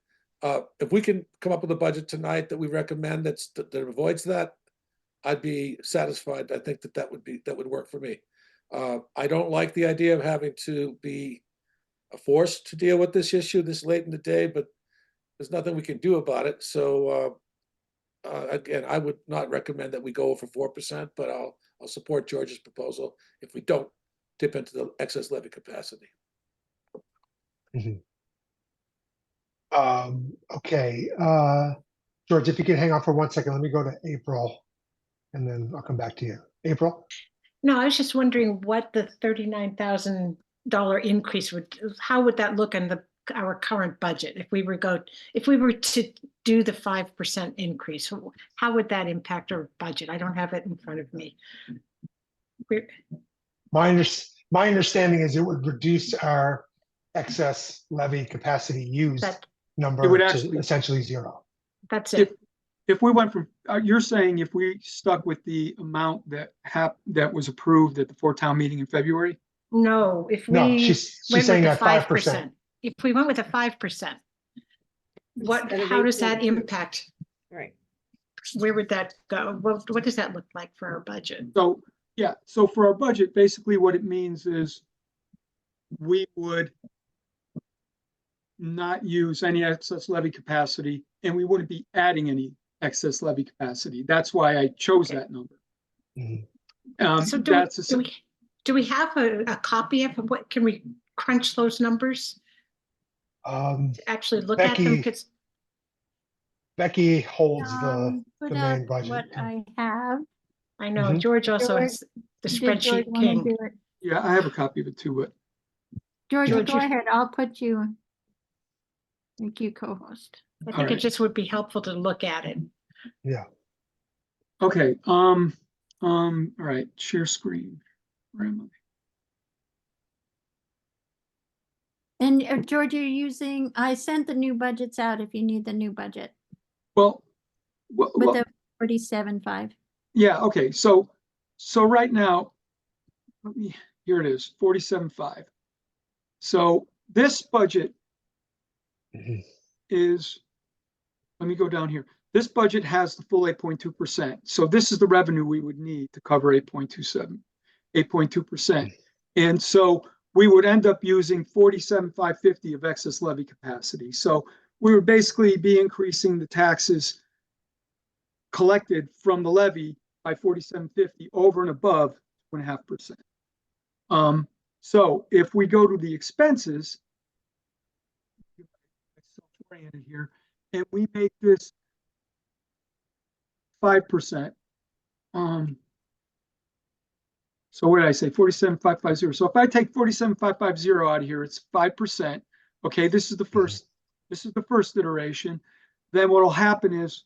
if we can come up with a budget tonight that we recommend that avoids that, I'd be satisfied. I think that would work for me. I don't like the idea of having to be forced to deal with this issue this late in the day, but there's nothing we can do about it. So again, I would not recommend that we go over 4%, but I'll support George's proposal if we don't dip into the excess levy capacity. Okay, George, if you could hang on for 1 second, let me go to April, and then I'll come back to you. April? No, I was just wondering what the $39,000 increase how would that look in our current budget? If we were to do the 5% increase, how would that impact our budget? I don't have it in front of me. My understanding is it would reduce our excess levy capacity used number It would to actually- essentially zero. That's it. If we went from, you're saying if we stuck with the amount that was approved at the 4-town meeting in February? No, if No, we she's went saying with at the 5%, if we went with a 5%, Instead of how does that 8.2. impact? Right. Where would that go? What does that look like for our budget? So, yeah, so for our budget, basically what it means is we would not use any excess levy capacity, and we wouldn't be adding any excess levy capacity. That's why I chose that number. So do we have a copy of what, can we crunch those numbers? Actually look at them? Becky holds the Put main up budget. what I have. I know, Mhm. George also George, has the Did George spreadsheet wanna king. do it? Yeah, I have a copy of it too, but George, George, go you- ahead. I'll put you. Make you co-host. I think Alright. it just would be helpful to look at it. okay. All right, share screen. Where am I? And George, I sent the new budgets out if you need the new budget Well, with the 47.5. yeah, okay, so right now, here it is, 47.5. So this budget is, let me go down here. This budget has the full 8.2%. So this is the revenue we would need to cover 8.2%. And so we would end up using 47,550 of excess levy capacity. So we would basically be increasing the taxes collected from the levy by 4750 over and above 2.5%. So if we go to the expenses, self-oriented here, and we make this 5%. So what did I say? 47,550. So if I take 47,550 out of here, it's 5%. Okay, this is the first iteration. Then what will happen is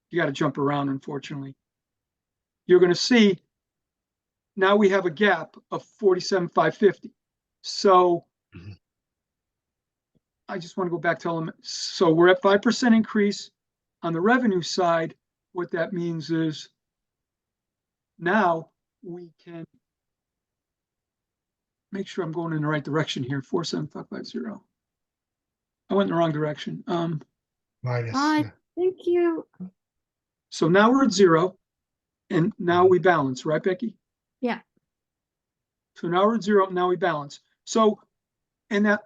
you got to jump around, unfortunately. You're going to see now we have a gap of 47,550. So I just want to go back to them. So we're at 5% increase on the revenue side. What that means is now we can make sure I'm going in the right direction here. 47550. I went in the wrong direction. Minus. I think you, So now we're at 0, and now we balance, right, Becky? Yeah. So now we're at 0, now we balance. So, and that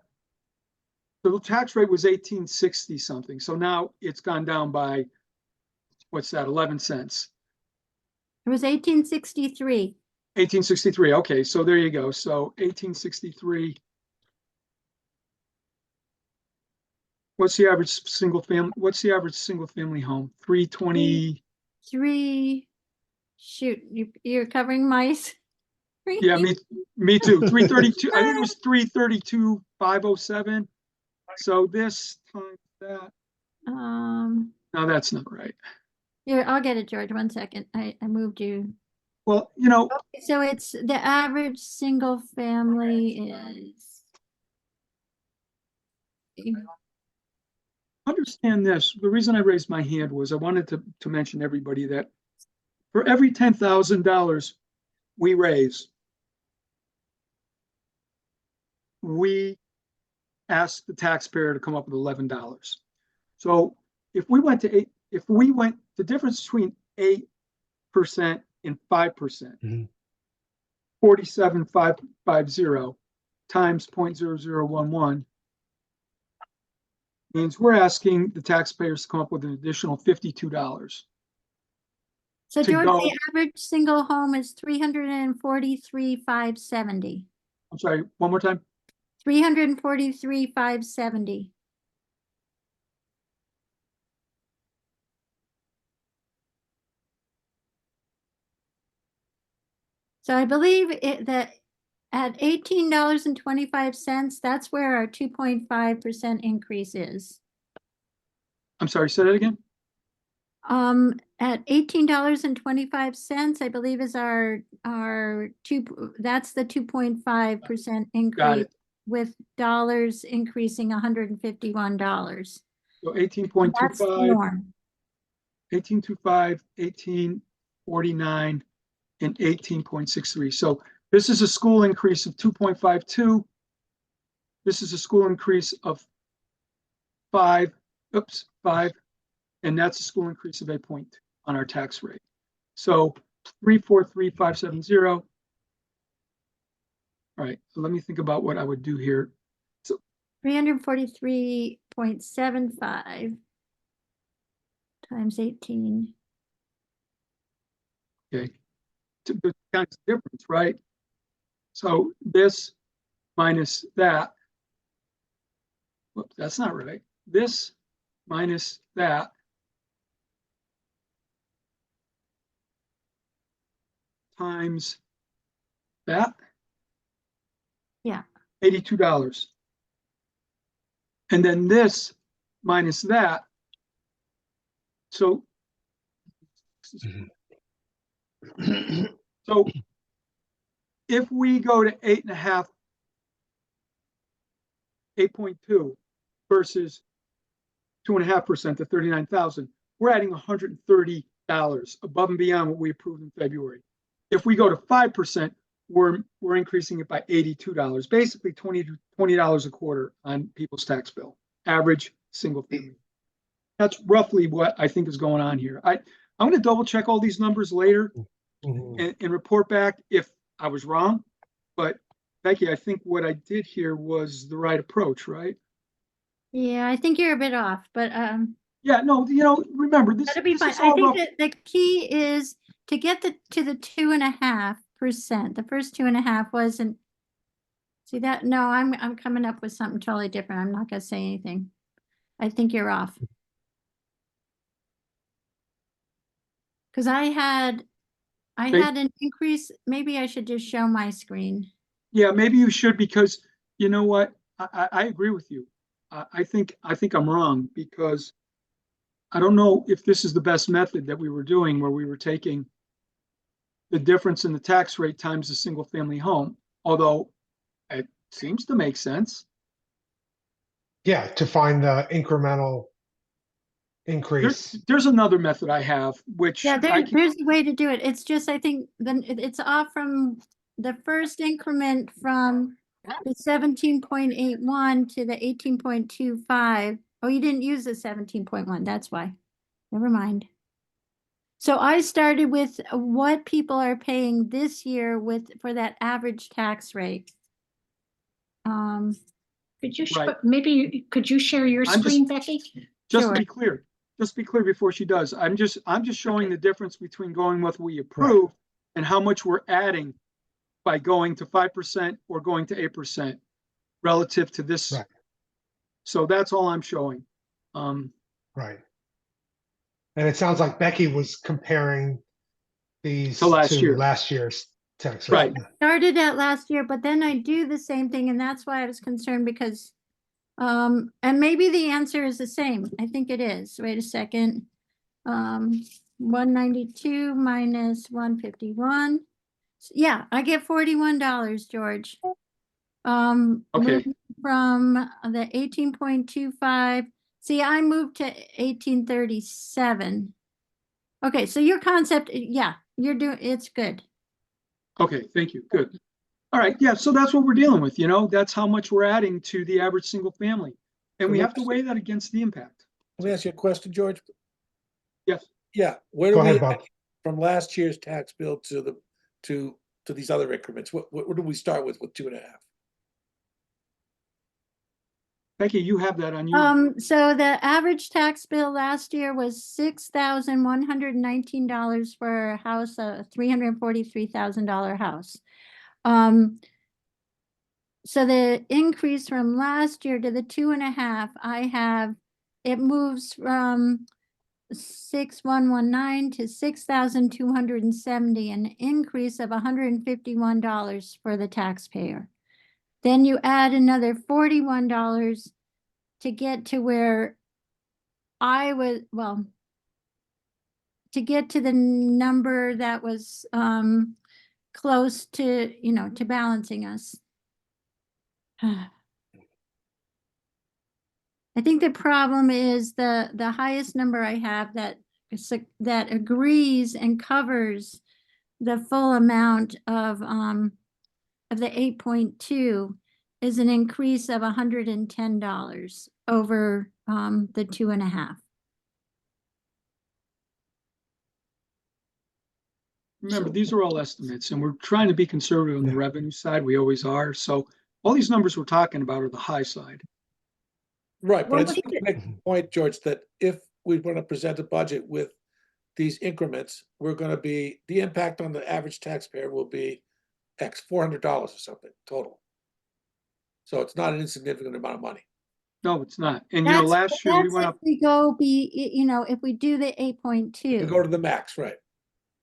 the tax rate was 1860 something. So now it's gone down by, what's that, 11 cents. it was 1863. 1863. Okay, so there you go. So 1863 What's the average single family home? 320, Shoot, you're covering my screen. yeah, me too. 332, I think it was 332,507. So this times that, no, that's not right. Here, I'll get it, George. 1 second. I moved you. Well, you know, So it's the average single family is. understand this. The reason I raised my hand was I wanted to mention everybody that for every $10,000 we raise, we ask the taxpayer to come up with $11. So if we went to the difference between 8% and 5%, Mhm. 47,550 times 0.0011 means we're asking the taxpayers to come up with an additional $52. So To George, go- the average single home is 343,570. I'm sorry, one more time. 343,570. So I believe that at $18.25, that's where our 2.5% increase is. I'm sorry, say that again. At $18.25, I believe is our that's the 2.5% increase it. with dollars increasing $151. So That's the 18.25, norm. 18.25, 18.49, and 18.63. So this is a school increase of 2.52. This is a school increase of 5, and that's a school increase of 8 on our tax rate. So 343,570. All right, so let me think about what I would do here. 343.75 times 18. Okay, the kind of difference, right? So this minus that. Whoops, that's not right. This minus that times that. Yeah. $82. And then this minus that. So, so if we go to 8.5, 8.2 versus 2.5% to 39,000, we're adding $130 above and beyond what we approved in February. If we go to 5%, we're increasing it by $82, basically $20 a quarter on people's tax bill, average single family. That's roughly what I think is going on here. I'm going to double check all these numbers later and report back if I was wrong. But Becky, I think what I did here was the right approach, right? Yeah, I think you're a bit off, but Yeah, no, remember this. that'll be this fine. is I all think rough. that the key is to get to the 2.5%. The first 2.5 wasn't. See that? No, I'm coming up with something totally different. I'm not gonna say anything. I think you're off. Because I had an increase. Maybe I should just show my screen. Yeah, maybe you should, because you know what? I agree with you. I think I'm wrong, because I don't know if this is the best method that we were doing, where we were taking the difference in the tax rate times the single family home, although it seems to make sense. Yeah, to find the incremental increase. There's another method I have, which Yeah, I can, there's a way to do it. It's just, I think then it's off from the first increment from the 17.81 to the 18.25. Oh, you didn't use the 17.1. That's why. Never mind. So I started with what people are paying this year for that average tax rate. Could you, Right. could you share your I'm screen, Becky? just Sure. to be clear, before she does, I'm just showing the difference between going with what we approve and how much we're adding by going to 5% or going to 8% relative to this. Right. So that's all I'm showing. Right. And it sounds like Becky was comparing these To last year. last year's tax Right. rate. Started at last year, but then I do the same thing, and that's why I was concerned because, and maybe the answer is the same. I think it is. Wait a second. 192 minus 151. Yeah, I get $41, George. Okay. Moving from the 18.25. See, I moved to 1837. Okay, so your concept, yeah, you're doing, it's good. Okay, thank you. Good. All right, yeah, so that's what we're dealing with, you know, that's how much we're adding to the average single family. And So we have let's- to weigh that against the impact. Let me ask you a question, George. Yes. Yeah, where Go do we, ahead, Bob. from last year's tax bill to the, to these other increments, what do we start with 2.5? Becky, you have that on you. So the average tax bill last year was $6,119 for a house, a $343,000 house. So the increase from last year to the 2.5, I have, it moves from 6,119 to 6,270, an increase of $151 for the taxpayer. Then you add another $41 to get to where I was, well, to get to the number that was close to, you know, to balancing us. I think the problem is the highest number I have that agrees and covers the full amount of the 8.2 is an increase of $110 over the 2.5. Remember, these are all estimates and we're trying to be conservative on the revenue side. We always are. So all these numbers we're talking about are the high side. Right, but Well, I just want to make the point, George, that if we want to present a budget with these increments, we're going to be, the impact on the average taxpayer will be X, $400 or something total. So it's not an insignificant amount of money. No, it's not. And you know, last year we That's went if up, we go you know, if we do the To 8.2. go to the max, right?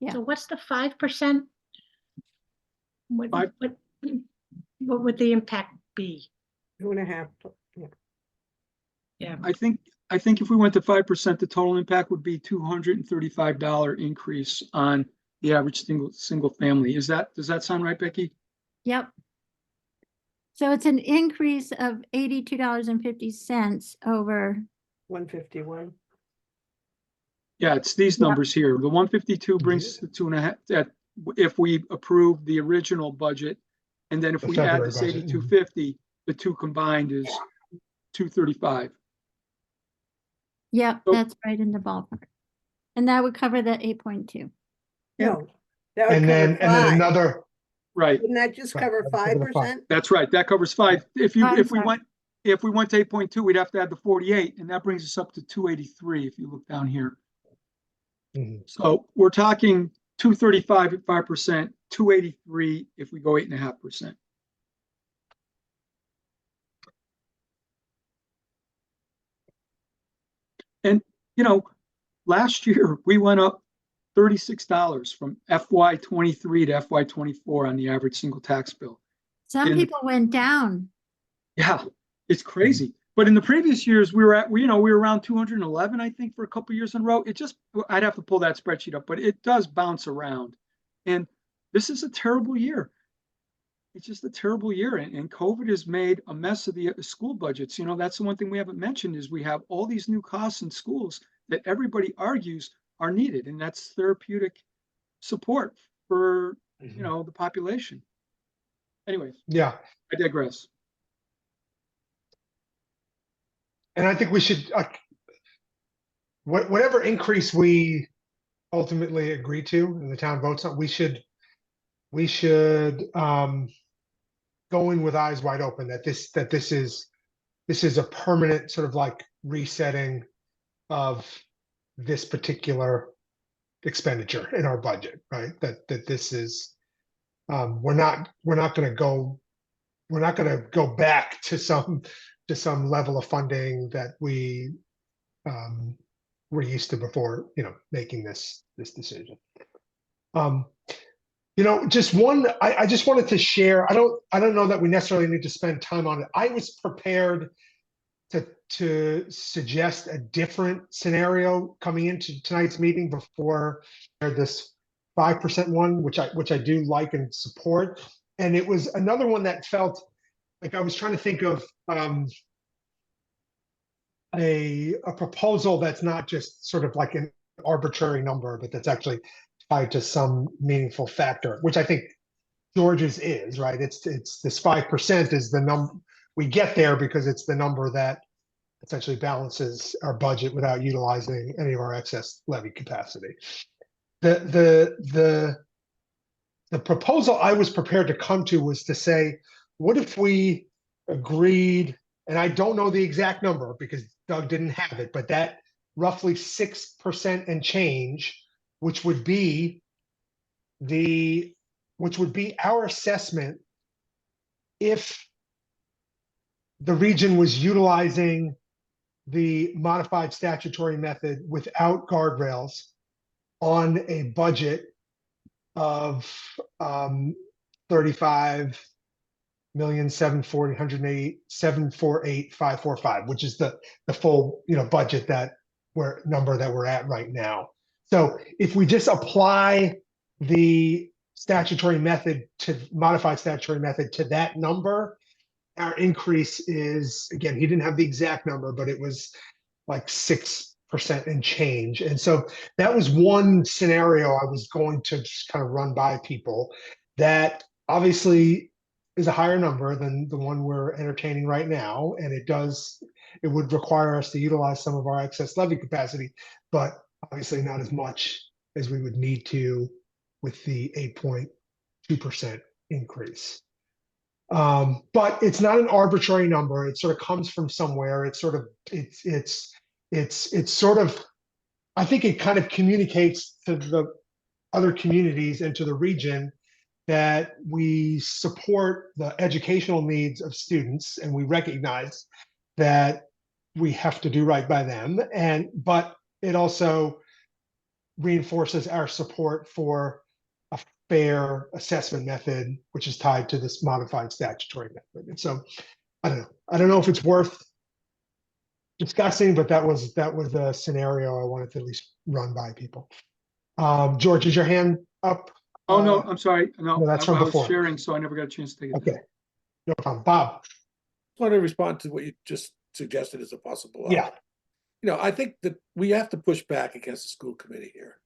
Yeah. So what's the 5%? What, Five- what would the impact be? 2.5. Yeah. Yeah, I think if we went to 5%, the total impact would be $235 increase on the average single family. Does that sound right, Becky? Yep. So it's an increase of $82.50 over. 151. Yeah, it's these Yeah. numbers here. The 152 brings us to 2.5, that if we approve the original budget. And then if The we add February this budget, 8250, the two combined is 235. Yep, So- that's right in the ballpark. And that would cover the 8.2. Yeah. No, that would And cover then 5. another, Right, Wouldn't that just Right, cover that would cover the 5%? that's right. That covers 5. If I'm we sorry. went to 8.2, we'd have to add the 48, and that brings us up to 283 if you look down here. Mhm. So we're talking 235 at 5%, 283 if we go 8.5%. And, you know, last year we went up $36 from FY 23 to FY 24 on the average single tax bill. Some In- people went down. Yeah, it's crazy. But in the previous years, we were around 211, I think, for a couple years in a row. I'd have to pull that spreadsheet up, but it does bounce around. And this is a terrible year. It's just a terrible year. And COVID has made a mess of the school budgets. You know, that's the one thing we haven't mentioned is we have all these new costs in schools that everybody argues are needed. And that's therapeutic support for, you know, the population. Anyways, yeah. I digress. And I think we should, whatever increase we ultimately agree to and the town votes on, we should go in with eyes wide open that this is a permanent sort of like resetting of this particular expenditure in our budget, right? That this is, we're not going to go back to some to some level of funding that we were used to before, making this decision. Just one, I just wanted to share, I don't know that we necessarily need to spend time on it. I was prepared to suggest a different scenario coming into tonight's meeting before this 5% one, which I do like and support. And it was another one that felt like I was trying to think of a proposal that's not just sort of like an arbitrary number, but that's actually tied to some meaningful factor, which I think George's is, right? It's this 5% is the number we get there because it's the number that essentially balances our budget without utilizing any of our excess levy capacity. The proposal I was prepared to come to was to say, what if we agreed, and I don't know the exact number because Doug didn't have it, but that roughly 6% and change, which would be our assessment if the region was utilizing the modified statutory method without guardrails on a budget of 35,748,545, which is the full budget number that we're at right now. So if we just apply the statutory method to modified statutory method to that number, our increase is, again, he didn't have the exact number, but it was like 6% and change. And so that was one scenario I was going to just kind of run by people that obviously is a higher number than the one we're entertaining right now. And it would require us to utilize some of our excess levy capacity, but obviously not as much as we would need to with the 8.2% increase. But it's not an arbitrary number. It sort of comes from somewhere. It's sort of, I think it kind of communicates to the other communities and to the region that we support the educational needs of students and we recognize that we have to do right by them. But it also reinforces our support for a fair assessment method, which is tied to this modified statutory method. And so I don't know if it's worth discussing, but that was the scenario I wanted to at least run by people. George, is your hand up? Oh, no, I'm sorry. No, that's I from was before. sharing, so I never got a chance to take it. Okay, no problem. Bob. I want to respond to what you just suggested as a possible. Yeah. I think that we have to push back against the school committee here.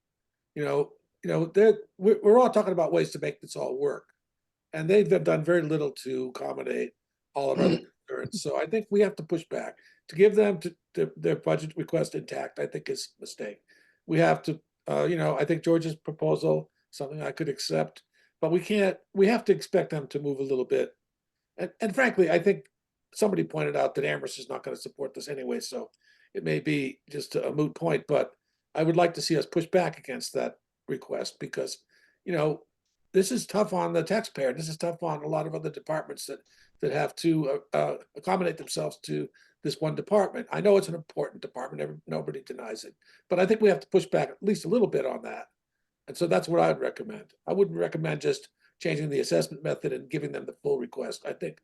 We're all talking about ways to make this all work, and they've done very little to accommodate all of our concerns. So I think we have to push back. To give them their budget request intact, I think is a mistake. We have to, I think George's proposal, something I could accept, but we have to expect them to move a little bit. And frankly, I think somebody pointed out that Amherst is not going to support this anyway, so it may be just a moot point, but I would like to see us push back against that request because, this is tough on the taxpayer. This is tough on a lot of other departments that have to accommodate themselves to this one department. I know it's an important department, nobody denies it, but I think we have to push back at least a little bit on that. And so that's what I would recommend. I wouldn't recommend just changing the assessment method and giving them the full request. I think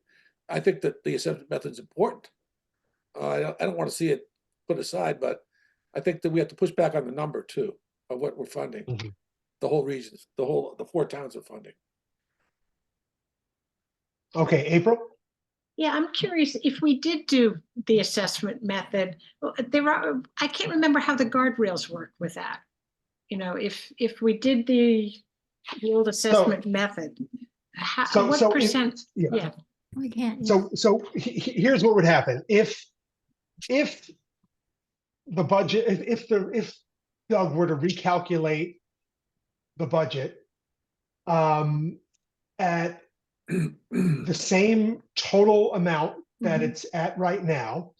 that the assessment method is important. I don't want to see it put aside, but I think that we have to push back on the number too of what we're funding. Mm-hmm. The whole region, the 4 towns are funding. Okay, April. Yeah, I'm curious if we did do the assessment method, I can't remember how the guardrails work with that. If we did the old assessment method, what percent? Yeah. We can't. So here's what would happen if the budget, if Doug were to recalculate the budget at the same total amount that it's at right now,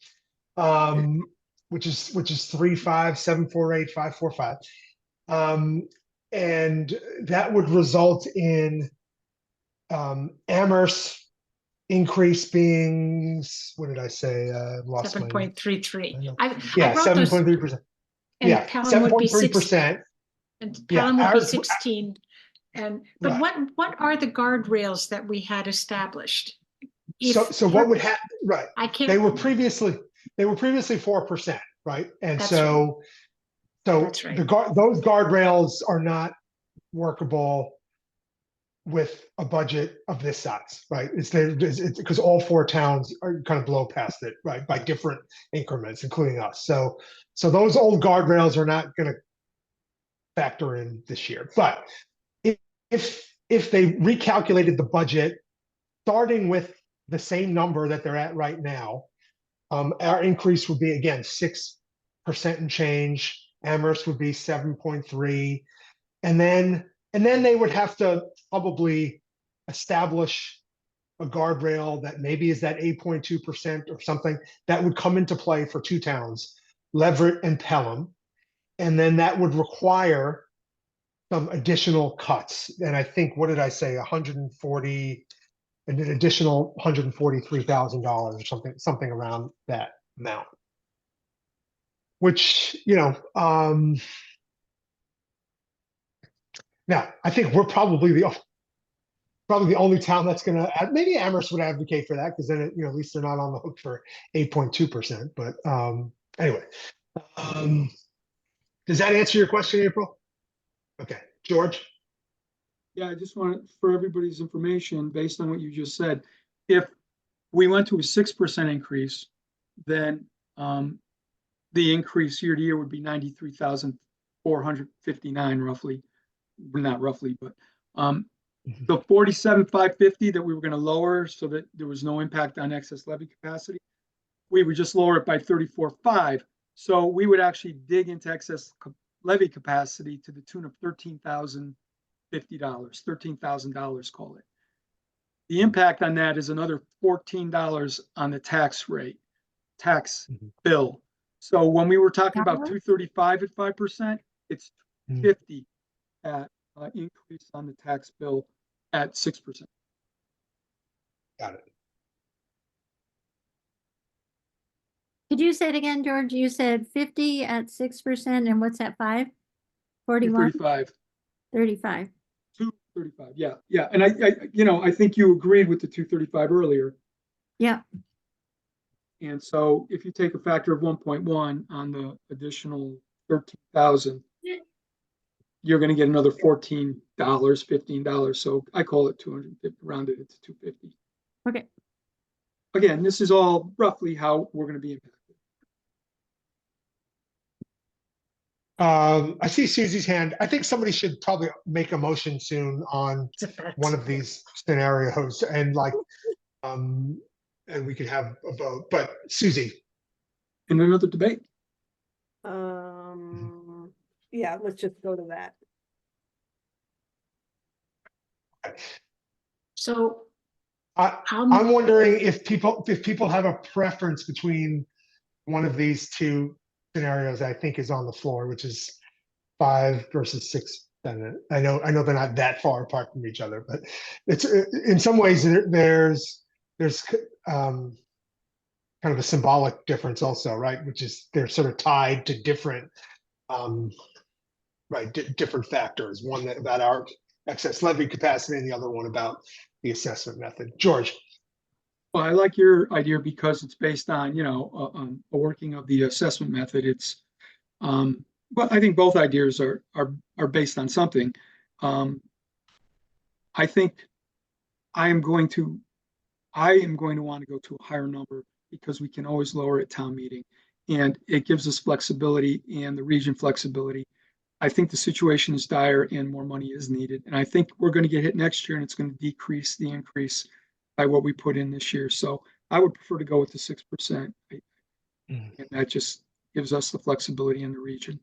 which is 35748,545, and that would result in Amherst increase being, what did I say? Lost my. 7.33. I know. I Yeah, wrote those, 7.3%. and Yeah, Pelham would be 7.3%. and Yeah, Pelham would be ours- 16. And, but Right. what are the guardrails that we had established? So what would happen, right? I They can't, were previously 4%, right? And That's so That's right. those guardrails are not workable with a budget of this size, right? It's because all four towns are kind of blow past it, right, by different increments, including us. So those old guardrails are not going to factor in this year. But if they recalculated the budget, starting with the same number that they're at right now, our increase would be again 6% and change. Amherst would be 7.3, and then they would have to probably establish a guardrail that maybe is that 8.2% or something that would come into play for two towns, Leverett and Pelham, and then that would require some additional cuts. And I think, what did I say, 140, an additional $143,000 or something around that amount. Which, now I think we're probably the only town that's going to, maybe Amherst would advocate for that, because then at least they're not on the hook for 8.2%. But anyway, does that answer your question, April? Okay, George. Yeah, I just want, for everybody's information, based on what you just said, if we went to a 6% increase, then the increase year to year would be 93,459 roughly. Well, not roughly, but the 47,550 that we were going to lower so that there was no impact on excess levy capacity, we would just lower it by 34,500. So we would actually dig into excess levy capacity to the tune of $13,050, $13,000, call it. The impact on that is another $14 on the tax bill. So when we were talking about 235 at 5%, it's 50 at increase on the tax bill at 6%. Got it. Could you say it again, George? You said 50 at 6%, and what's that, 5? 41? 235. 35. 235. Yeah. And I think you agreed with the 235 earlier. Yeah. And so if you take a factor of 1.1 on the additional 13,000, you're going to get another $14, $15. So I call it 250, rounded it to 250. Okay. Again, this is all roughly how we're going to be impacted. I see Susie's hand. I think somebody should probably make a motion soon on one of these scenarios, and and we could have a vote. But Susie. In another debate. Yeah, let's just go to that. so I'm wondering if people have a preference between one of these two scenarios I think is on the floor, which is 5 versus 6. I know they're not that far apart from each other, but it's in some ways there's kind of a symbolic difference also, right? Which is they're sort of tied to different different factors. One about our excess levy capacity, and the other one about the assessment method. George. Well, I like your idea because it's based on, a working of the assessment method. It's, but I think both ideas are based on something. I think I am going to want to go to a higher number because we can always lower at town meeting, and it gives us flexibility and the region flexibility. I think the situation is dire and more money is needed. And I think we're going to get hit next year, and it's going to decrease the increase by what we put in this year. So I would prefer to go with the 6%. And that just gives us the flexibility in the region.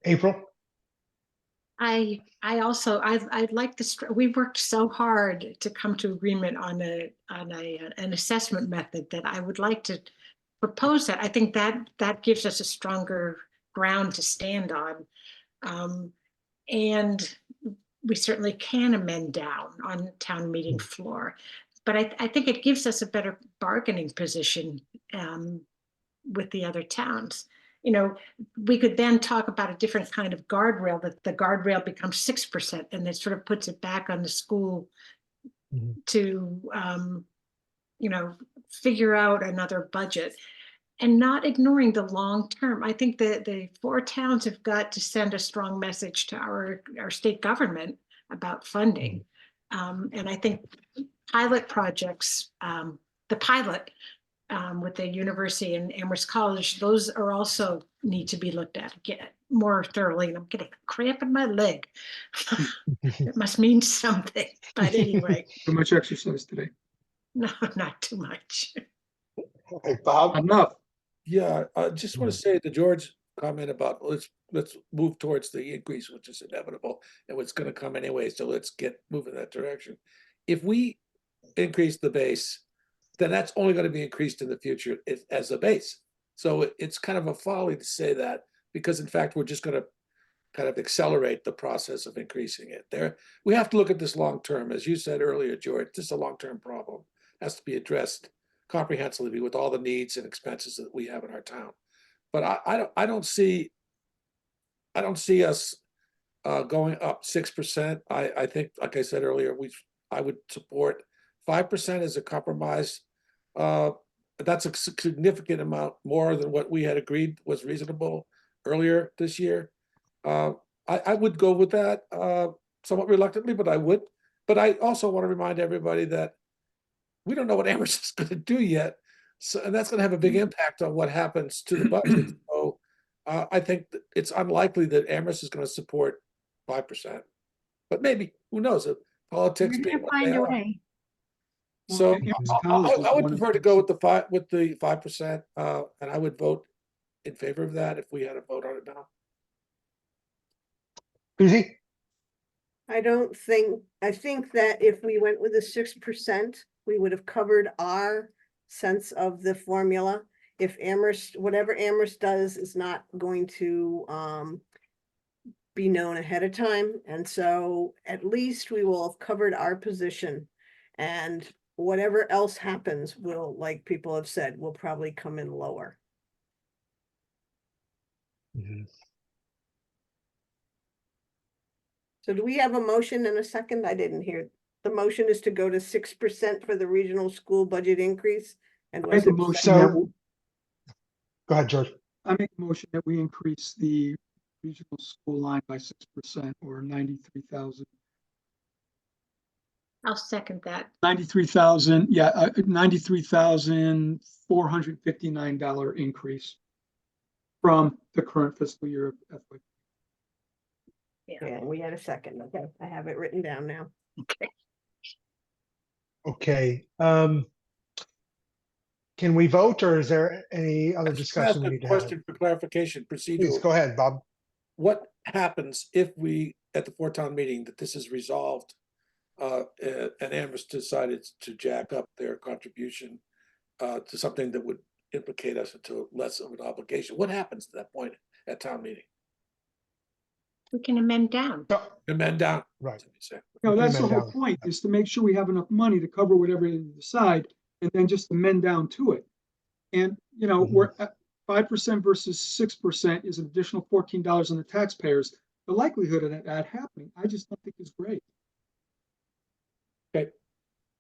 April. I'd like to, we worked so hard to come to agreement on an assessment method that I would like to propose that. I think that gives us a stronger ground to stand on. And we certainly can amend down on town meeting floor. But I think it gives us a better bargaining position with the other towns. You know, we could then talk about a different kind of guardrail, that the guardrail becomes 6%, and it sort of puts it back on the school Mhm. to, you know, figure out another budget and not ignoring the long term. I think that the four towns have got to send a strong message to our state government about funding. And I think pilot projects, the pilot with the university and Amherst College, those are also need to be looked at more thoroughly. And I'm getting a cramp in my leg. It must mean something. But anyway, Too much exercise today. no, not too much. Okay, Bob? Enough. Yeah, I just want to say to George's comment about let's move towards the increase, which is inevitable and what's going to come anyway. So let's get moving that direction. If we increase the base, then that's only going to be increased in the future as a base. So it's kind of a folly to say that, because in fact, we're just going to kind of accelerate the process of increasing it. We have to look at this long term. As you said earlier, George, this is a long-term problem. It has to be addressed comprehensively with all the needs and expenses that we have in our town. But I don't see us going up 6%. I think, like I said earlier, I would support 5% as a compromise. That's a significant amount more than what we had agreed was reasonable earlier this year. I would go with that somewhat reluctantly, but I would. But I also want to remind everybody that we don't know what Amherst is going to do yet. So, and that's going to have a big impact on what happens to the budget. So I think that it's unlikely that Amherst is going to support 5%, but maybe, who knows, politics We're being gonna what find they a are. way. So Well, Amherst College was I would one of prefer to go with the 5%, and I would vote in favor of that if we had a vote on it now. Susie? I think that if we went with a 6%, we would have covered our sense of the formula. If Amherst, whatever Amherst does is not going to be known ahead of time. And so at least we will have covered our position, and whatever else happens will, like people have said, will probably come in lower. So do we have a motion and a second? I didn't hear. The motion is to go to 6% for the regional school budget increase. And was Make a it motion second? that, Go ahead, George. I make a motion that we increase the regional school line by 6% or 93,000. I'll second that. 93,000, yeah, $93,459 increase from the current fiscal year of FY. Yeah, and we had a second. Okay, I have it written down now. Okay, can we vote, or is there any other Can I discussion ask we a need to have? question for clarification, Please, procedural? go ahead, Bob. What happens if we, at the four-town meeting, that this is resolved, and Amherst decided to jack up their contribution to something that would implicate us into less of an obligation? What happens at that point at town meeting? We can amend down. So, Amend down. Right. that's what you say. No, that's the Amend whole down. point, is to make sure we have enough money to cover whatever they decide, and then just amend down to it. And, you know, Mhm. we're at 5% versus 6% is an additional $14 on the taxpayers. The likelihood of that happening, I just don't think is great.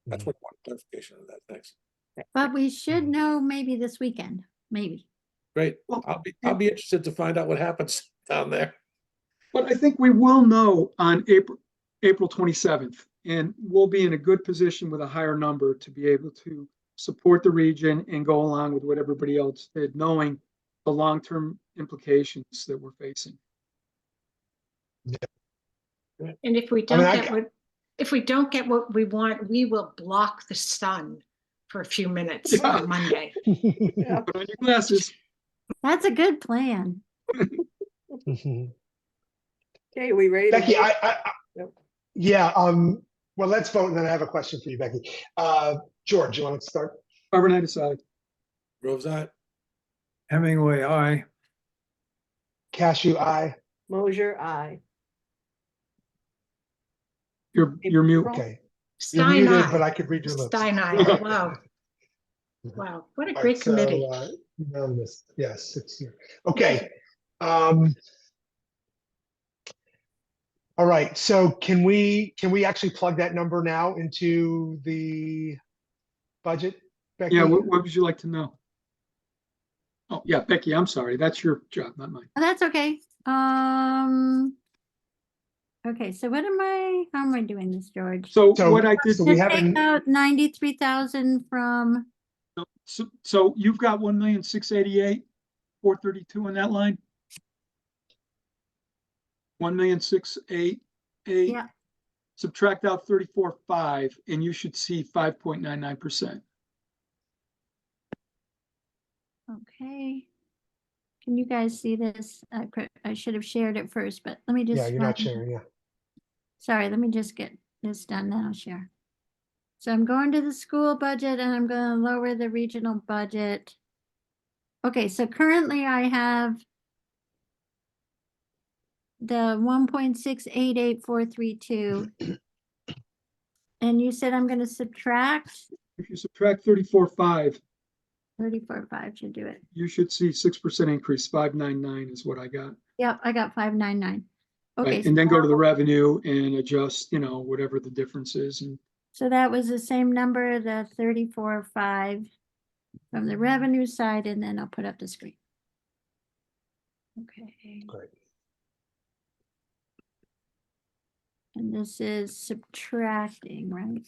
That's what one clarification of that. Thanks. But we should know maybe this weekend, maybe. Great. Well, I'll be interested to find out what happens down there. But I think we will know on April 27th, and we'll be in a good position with a higher number to be able to support the region and go along with what everybody else did, knowing the long-term implications that we're facing. And if we I mean, don't if we don't get what we want, we will block the sun for a few minutes Yeah. on Monday. Yeah. Put on your glasses. That's a good plan. Mhm. Okay, we ready to Becky, vote? Yep. Yeah, well, let's vote, and then I have a question for you, Becky. George, you want to start? Overnight aside. Grove's eye. Hemingway, aye. Cashew, aye. Mosier, aye. You're mute. Okay, you're Stein, muted, but aye. I could read your lips. Stein, aye. Wow. Wow, what a All right, great so, committee. unanimous. Yes, 6-0. Okay. All right, so can we actually plug that number now into the budget, Becky? Yeah, what would you like to know? Oh, yeah, Becky, I'm sorry. That's your job, not mine. Oh, that's okay. Okay, so how am I doing this, George? So So- what I did, so we To haven't- take out 93,000 from, so you've got 1,688,432 on that line? 1,688,8. yeah, Subtract out 34.5 and you should see 5.99%. okay. Can you guys see this? I should have shared it first, but let me just. Yeah, you're not find- sharing, yeah. Sorry, let me just get this done now, share. So I'm going to the school budget and I'm gonna lower the regional budget. Okay, so currently I have the 1.688432. And you said I'm gonna subtract If you subtract 34.5, 34.5 should do it. you should see 6% increase. 599 is what I got. Yep, I got 599. Okay, Right, and then go to the revenue and adjust, whatever the difference is. And so that was the same number, the 34.5 from the revenue side, and then I'll put up the screen. Okay. Great. And this is subtracting, right?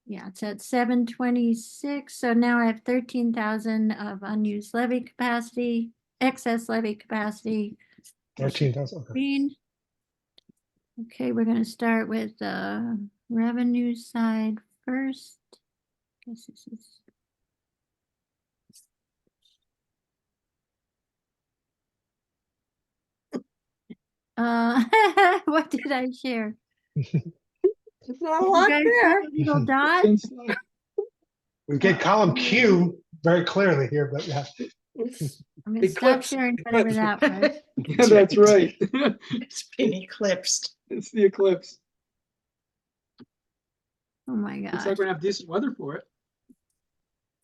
Yeah, it's at 726. So now I have 13,000 of unused levy capacity, excess levy capacity. 13,000, okay. Green. Okay, we're gonna start with the revenue side first. Guess this is. What did I share? There's not a You lot guys there. see the little dot? We get column Q very clearly here, but yeah. I'm gonna stop sharing whatever that was. yeah, that's right. It's been eclipsed. It's the eclipse. Oh my Looks gosh. like we're gonna have decent weather for it.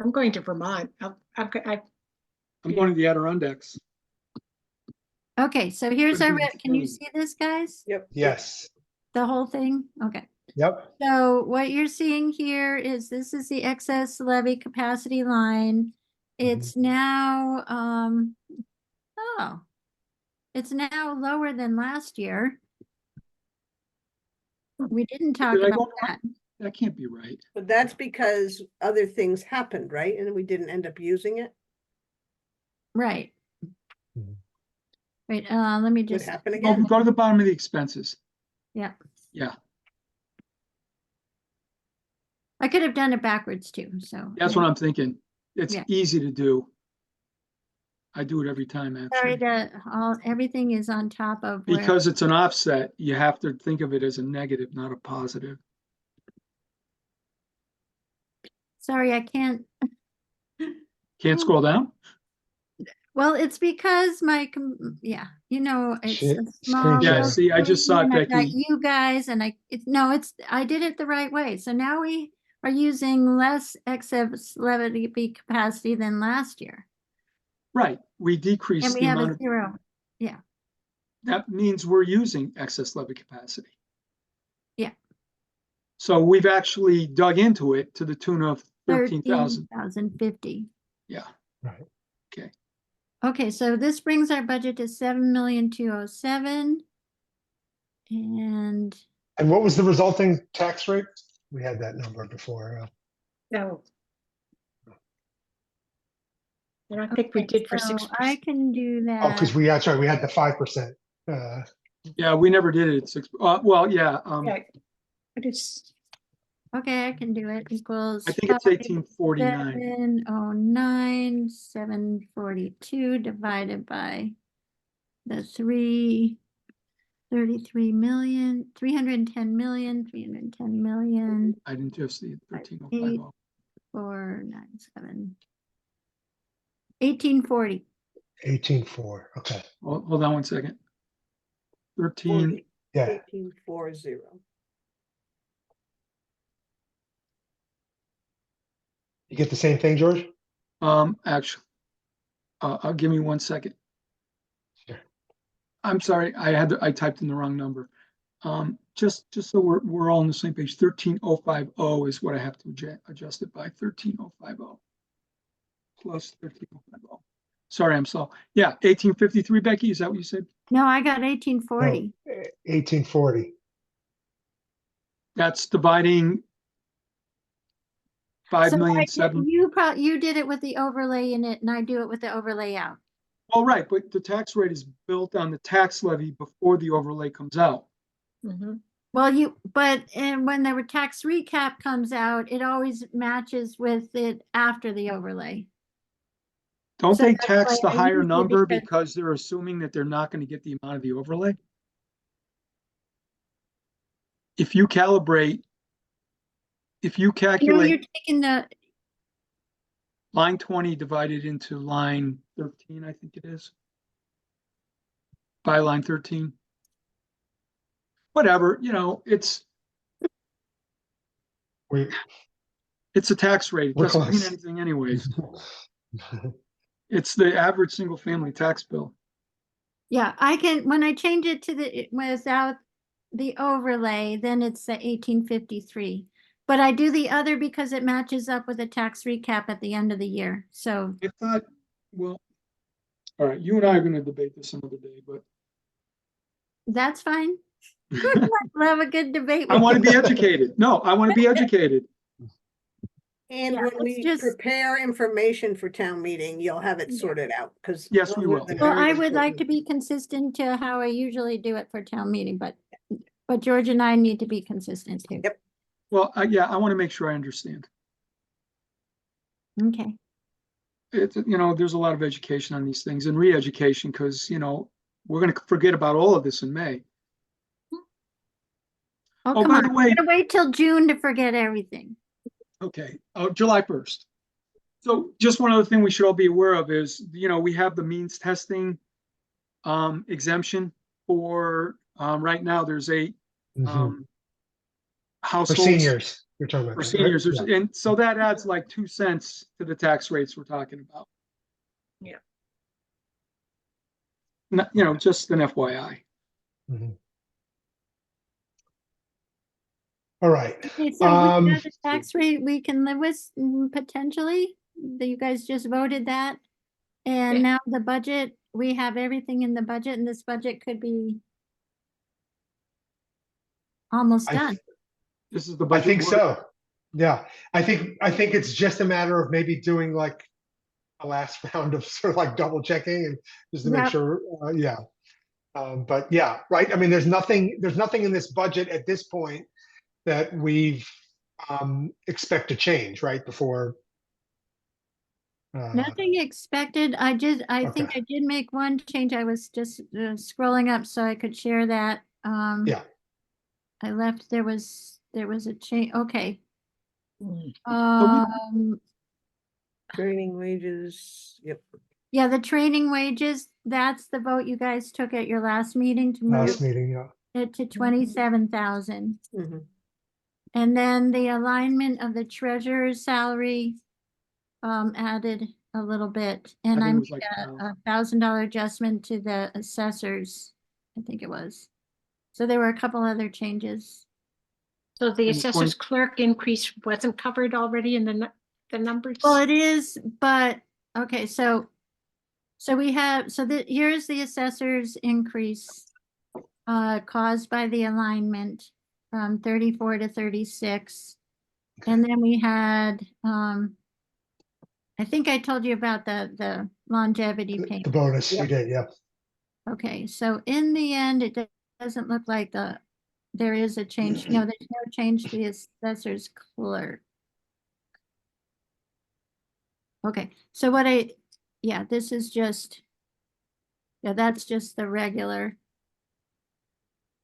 I'm going to Vermont. I'm going to the Adirondacks. Okay, so here's our, Could be can you funny. see this, guys? Yep. Yes, The whole thing? Okay. yep. So what you're seeing here is this is the excess levy capacity line. It's now, it's now lower than last year. We didn't talk Did I about go that. That can't be right. But that's because other things happened, right? And we didn't end up using it. Right. Mhm. Wait, let me Would just, happen Go, again. go to the bottom of the expenses. yeah, Yeah, I could have done it backwards too, so. that's what I'm thinking. It's Yeah. easy to do. I do it every time, Sorry actually. everything is on top of where. Because it's an offset, you have to think of it as a negative, not a positive. Sorry, I can't. Can't scroll down? Well, it's because yeah, it's Shit, a screen small. share. Yeah, little see, I just saw it, screen, I've got Becky. You guys, and I did it the right way. So now we are using less excess levy capacity than last year. Right, we And decreased we the have amount a of, zero. Yeah, that means we're using excess levy capacity. Yeah. So we've actually dug into it to the tune of 13,000. 13,050. Yeah, Right. Okay, so this brings our budget to 7,207,000. And And what was the resulting tax rate? We had that number before. No. I don't think we did for so 6%. I can do Oh, because that. that's right, we had the 5%. yeah, we never did it at 6, well, yeah, Okay. But it's, Okay, I can do it. Equals. I think it's 1849. 709, 742 divided by the 33 million, 310 million, 310 million, I didn't just see it, 8, 13,050. 497. 1840. 18.4, okay. Hold on one second. 13, Yeah, 1840. you get the same thing, George? actually, give me 1 second. Sure. I'm sorry, I typed in the wrong number. Just so we're all on the same page, 13,050 is what I have to adjust it by, 13,050 plus 13,050. Sorry, I'm slow. Yeah, 1853, Becky, is that what you said? No, I got 1840. 1840. That's dividing five So million I did- seven. you did it with the overlay in it and I do it with the overlay out. Well, right, but the tax rate is built on the tax levy before the overlay comes out. Mhm. Well, and when the tax recap comes out, it always matches with it after the overlay. Don't So they that's tax why the I higher used it number because- because they're assuming that they're not going to get the amount of the overlay? If you calculate you're taking the, line 20 divided into line 13, I think it is. By line 13. Whatever, it's We, a tax rate. It We're doesn't mean close. anything anyways. It's the average single family tax bill. yeah, when I change it to without the overlay, then it's the 1853. But I do the other because it matches up with the tax recap at the end of the year. So I thought, well, all right, you and I are going to debate this another day, but that's fine. We'll have a good debate. I with want to you. be educated. No, I want to be educated. And Yeah, when it's we just- prepare information for town meeting, you'll have it sorted out, because. Yes, we will. Well, I would like to be consistent to how I usually do it for town meeting, but George and I need to be consistent too. Yep. Well, yeah, I want to make sure I understand. Okay. There's a lot of education on these things and re-education because, we're going to forget about all of this in May. Oh, Oh, come by on. the I'm way, gonna wait till June to forget everything. okay, July 1st. So just one other thing we should all be aware of is, we have the means testing exemption for, right now, there's 8 For households. seniors, you're talking about For that, right? seniors, Yeah. and so that adds like 2 cents to the tax rates we're talking about. Yeah. Just an FYI. Mhm. All right. Okay, so we got a tax rate we can live with potentially, that you guys just voted that. And Yeah. now the budget, we have everything in the budget and this budget could be almost I done. This is the I budget. think work. so. Yeah, I think it's just a matter of maybe doing like a last round of sort of like double checking and just to make Yep. sure, yeah. But yeah, right. I mean, there's nothing in this budget at this point that we've expect to change, right? Before. Nothing expected. I think Okay. I did make one change. I was just scrolling up so I could share that. Yeah. I left, there was a change. Okay. Mm. Training wages, yep. Yeah, the training wages, that's the vote you guys took at your last meeting to Last move meeting, yeah. it to 27,000. Mhm. And then the alignment of the treasurer's salary added a little bit. And I I think it made was like a $1,000 adjustment to the assessors, I think it was. So there were a couple other changes. So the And the assessor's clerk increase wasn't covered already in the numbers? Well, it is, but, okay, so we have, here's the assessor's increase caused by the alignment from 34 to 36. And then we had, I think I told you about the longevity The payment. bonus, you Yep. did, yeah. Okay, so in the end, it doesn't look like there is a change. No, there's no change to the assessor's clerk. Okay, so this is just, that's just the regular.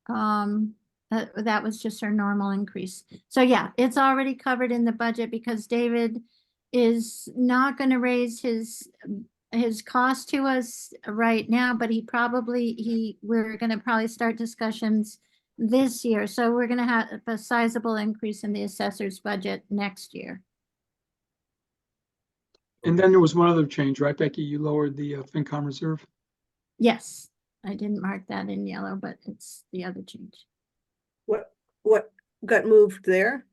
That was just our normal increase. So yeah, it's already covered in the budget because David is not going to raise his his cost to us right now, but we're gonna probably start discussions this year. So we're gonna have a sizable increase in the assessor's budget next year. And then there was one other change, right, Becky? You lowered the FinCom reserve. Yes, I didn't mark that in yellow, but it's the other change. What got moved there?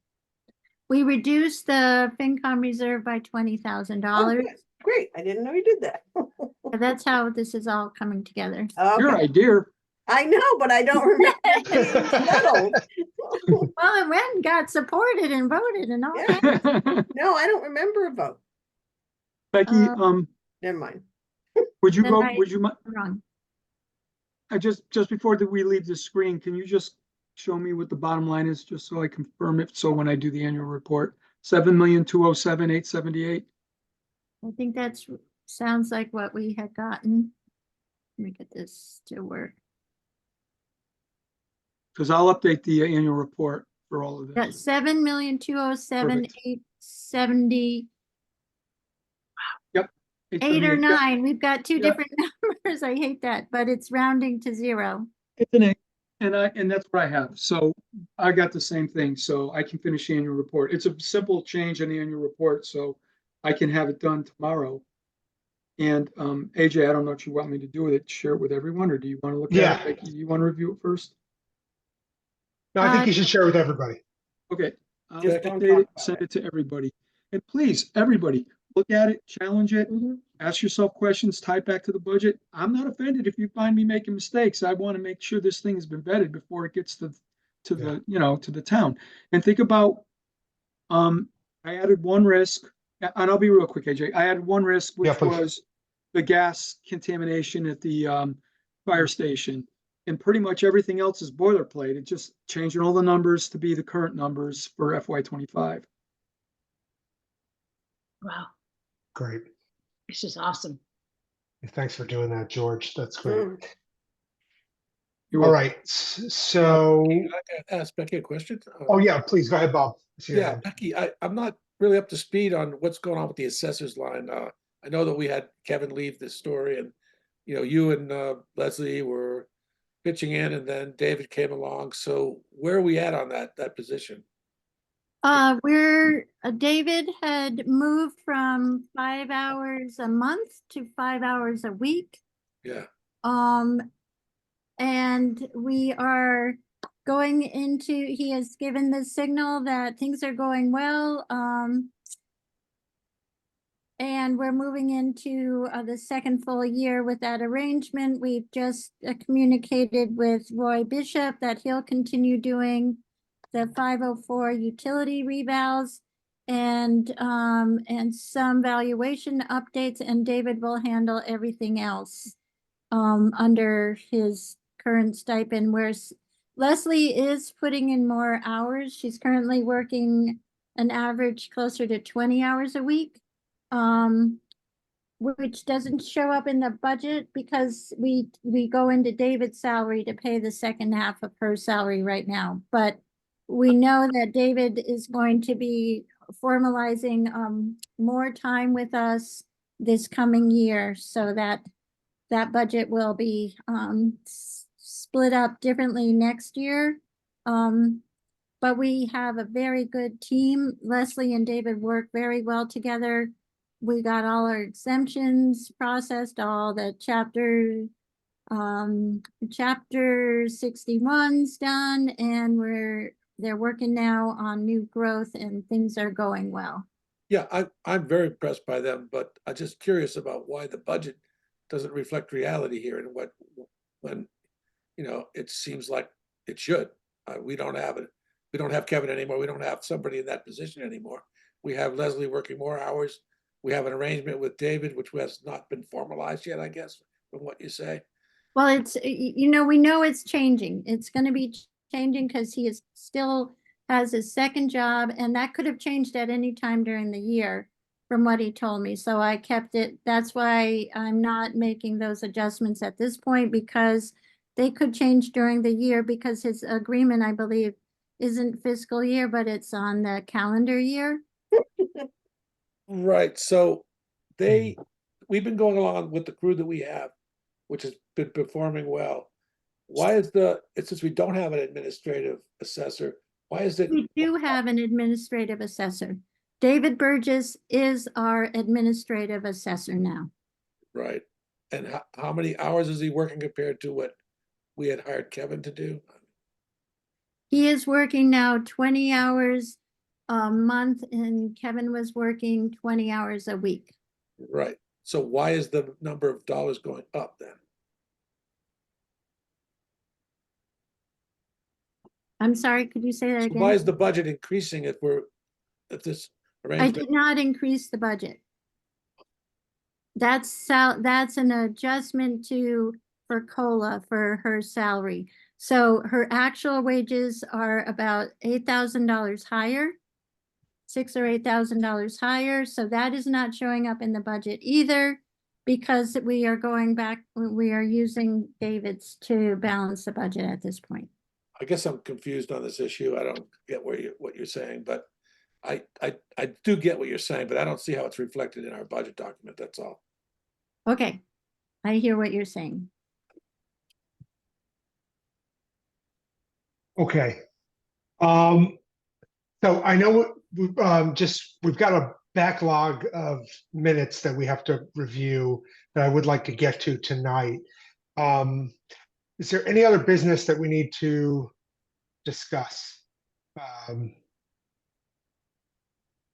We reduced the FinCom reserve by Oh, good. Great, I didn't know you did that. That's how this is all coming together. Your Okay, idea. I know, but I don't remember it being settled. Well, it went and got supported and voted and all Yeah. that. No, I don't remember a vote. Becky, Never mind. would you then vote, I- would you, Wrong. I just before we leave the screen, can you just show me what the bottom line is, just so I confirm it, so when I do the annual report, 7,207,878. I think sounds like what we had gotten. Let me get this to work. Because I'll update the annual report for all of Got this. 7,207,870, 8 or 878, yep, 9. We've got two Yep. different numbers. I hate that, but it's rounding to 0. It's an 8, and that's what I have. So I got the same thing, so I can finish the annual report. It's a simple change in the annual report, so I can have it done tomorrow. And AJ, I don't know what you want me to do with it. Share it with everyone, or do you want to look at Yeah. it? Becky, you want to review it first? No, I think you should share with everybody. Okay, I'll Just don't update talk it, about send it. it to everybody. And please, everybody, look at it, challenge it, Mhm. ask yourself questions, tie it back to the budget. I'm not offended if you find me making mistakes. I want to make sure this thing has been vetted before it gets to the, to the town. And think about, I added one risk, and I'll be real quick, AJ. I added one risk, Yeah, which please. was the gas contamination at the fire station. And pretty much everything else is boilerplate. It's just changing all the numbers to be the current numbers for FY25. Wow, Great. this is awesome. Thanks for doing that, George. That's great. Mm. You're All welcome. right. So, Can I ask Becky a question? oh yeah, please go ahead, Bob. See your Yeah, hand. Becky, I'm not really up to speed on what's going on with the assessors line. I know that we had Kevin leave this story and, you and Leslie were pitching in and then David came along. So where are we at on that position? David had moved from 5 hours a month to 5 hours a week. Yeah, And we are going into, he has given the signal that things are going well. And we're moving into the second full year with that arrangement. We've just communicated with Roy Bishop that he'll continue doing the 504 utility revals and some valuation updates, and David will handle everything else under his current stipend, whereas Leslie is putting in more hours. She's currently working an average closer to 20 hours a week, which doesn't show up in the budget because we go into David's salary to pay the second half of her salary right now. But we know that David is going to be formalizing more time with us this coming year, so that budget will be split up differently next year. But we have a very good team. Leslie and David work very well together. We got all our exemptions processed, all the chapter 61's done, and they're working now on new growth and things are going well. yeah, I'm very impressed by them, but I'm just curious about why the budget doesn't reflect reality here and when, it seems like it should. We don't have it. We don't have Kevin anymore. We don't have somebody in that position anymore. We have Leslie working more hours. We have an arrangement with David, which has not been formalized yet, I guess, from what you say. Well, we know it's changing. It's going to be changing because he still has his second job, and that could have changed at any time during the year from what he told me. So I kept it. That's why I'm not making those adjustments at this point, because they could change during the year, because his agreement, I believe, isn't fiscal year, but it's on the calendar year. Right, so they, we've been going along with the crew that we have, which has been performing well. Why is since we don't have an administrative assessor, why is it? We do have an administrative assessor. David Burgess is our administrative assessor now. Right. And how many hours is he working compared to what we had hired Kevin to do? He is working now 20 hours a month and Kevin was working 20 hours a week. Right. So why is the number of dollars going up then? I'm sorry, could you say that So again? why is the budget increasing if this I arrangement? did not increase the budget. That's an adjustment for COLA for her salary. So her actual wages are about $8,000 higher, $6,000 or $8,000 higher. So that is not showing up in the budget either because we are using David's to balance the budget at this point. I guess I'm confused on this issue. I don't get what you're saying, but I do get what you're saying, but I don't see how it's reflected in our budget document. That's all. Okay, I hear what you're saying. Okay. So I know we've got a backlog of minutes that we have to review that I would like to get to tonight. Is there any other business that we need to discuss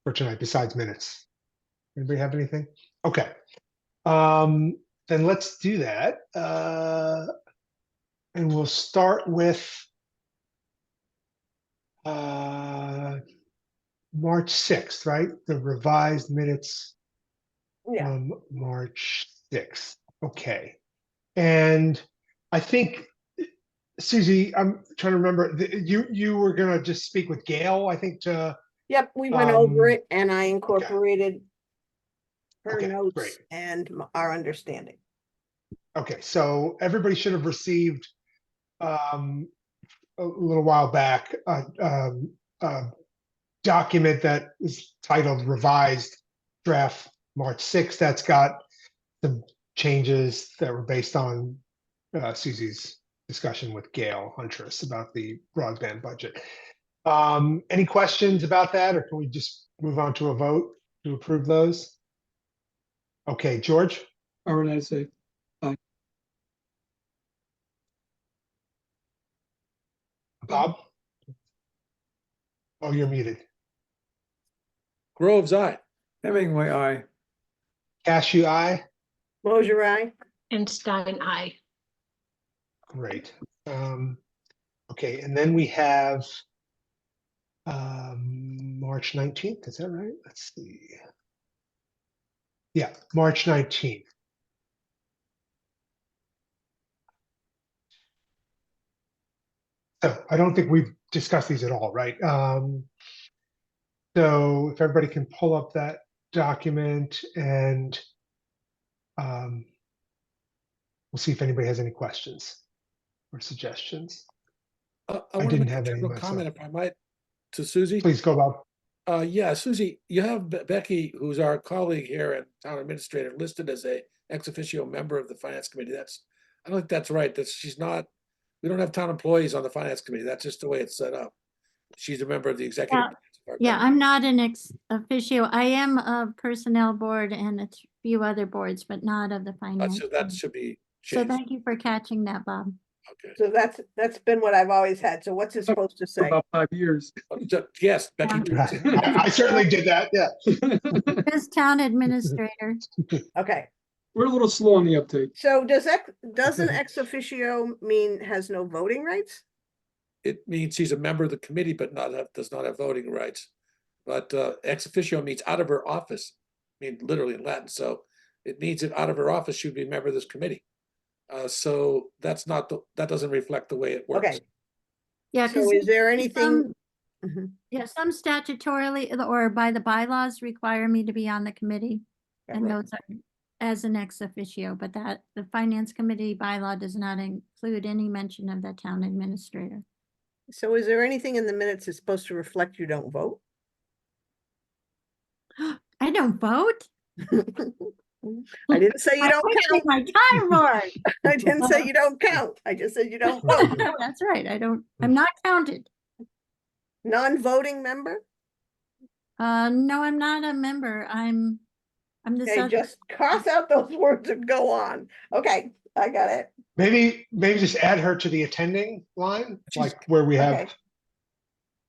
for tonight besides minutes? Anybody have anything? Okay. Then let's do that. And we'll start with March 6th, right? The revised minutes Yeah, from March 6th. Okay. And I think, Susie, I'm trying to remember, you were gonna just speak with Gail, I think, to, yep, we went over Um, it and I incorporated her Okay, notes great. and our understanding. okay, so everybody should have received a little while back, a document that is titled Revised Draft March 6th. That's got some changes that were based on Susie's discussion with Gail Huntress about the broadband budget. Any questions about that, or can we just move on to a vote to approve those? Okay, George, All right, I say, Bob? Oh, you're muted. Grove's eye. Hemingway, aye. Cashew, aye. Close your eye. And Stein, aye. Great. Okay, and then we have March 19th, is that right? Let's see. Yeah, March 19th. So I don't think we've discussed these at all, right? So if everybody can pull up that document and we'll see if anybody has any questions or suggestions. I I want to didn't make a have any general myself. comment if I might to Susie. Please go, Bob. Yeah, Susie, you have Becky, who's our colleague here and town administrator, listed as a ex officio member of the finance committee. I don't think that's right. She's not. We don't have town employees on the finance committee. That's just the way it's set up. She's a member of the executive. Yeah, I'm not an ex officio. I am of personnel board and a few other boards, but not of the finance. So that should be So changed. thank you for catching that, Bob. Okay. So that's been what I've always had. So what's it supposed to for say? about 5 years. Yes, Becky. I certainly did that, yeah. As town administrator, Okay, We're a little slow on the uptake. so doesn't ex officio mean has no voting rights? It means she's a member of the committee, but does not have voting rights. But ex officio means out of her office, I mean literally in Latin. So it means that out of her office, she would be a member of this committee. So that doesn't reflect the way it works. Okay, yeah. so 'cause is there some- anything? Mhm. Yeah, some statutorily or by the bylaws require me to be on the committee. Yeah, And right. those are as an ex officio, but that the finance committee bylaw does not include any mention of the town administrator. So is there anything in the minutes that's supposed to reflect you don't vote? I don't vote. I didn't say you I'm don't wasting count. my time, Lord. I didn't say you don't count. I just said you don't vote. No, that's right. I'm not counted. Non-voting member? No, I'm not a member. I'm the Okay, sub. just cross out those words and go on. Okay, I got it. Maybe just add her to the attending line, She's- like where we Okay.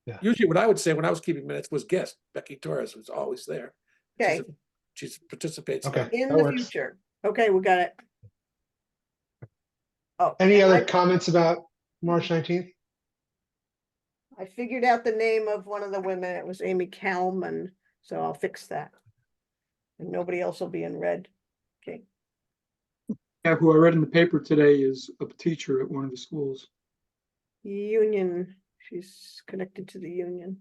have, Usually what I would say when I was keeping minutes was guest. Becky Torres was always there. Okay, She participates. Okay. in that the works. future. Okay, we got it. Oh, Any and other comments about March 19th? I figured out the name of one of the women. It was Amy Kalman, so I'll fix that. And nobody else will be in red. Okay, Yeah, who I read in the paper today is a teacher at one of the schools. union, she's connected to the union.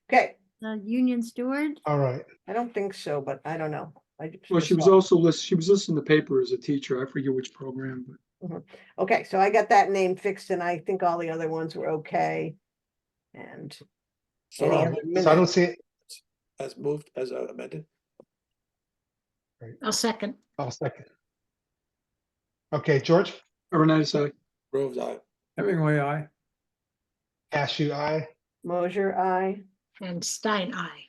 Okay, The union steward. All right. I don't think so, but I don't know. Well, she was also listed, she was listed in the paper as a teacher. I forget which program, but Okay, so I got that name fixed and I think all the other ones were okay. And So any I'll other move So I don't minutes? see it. as moved, as amended. I'll second. I'll second. Okay, George, Overnight I Groves, aye. Hemingway, I. Cashew, aye. Mosier, aye. And Stein, aye.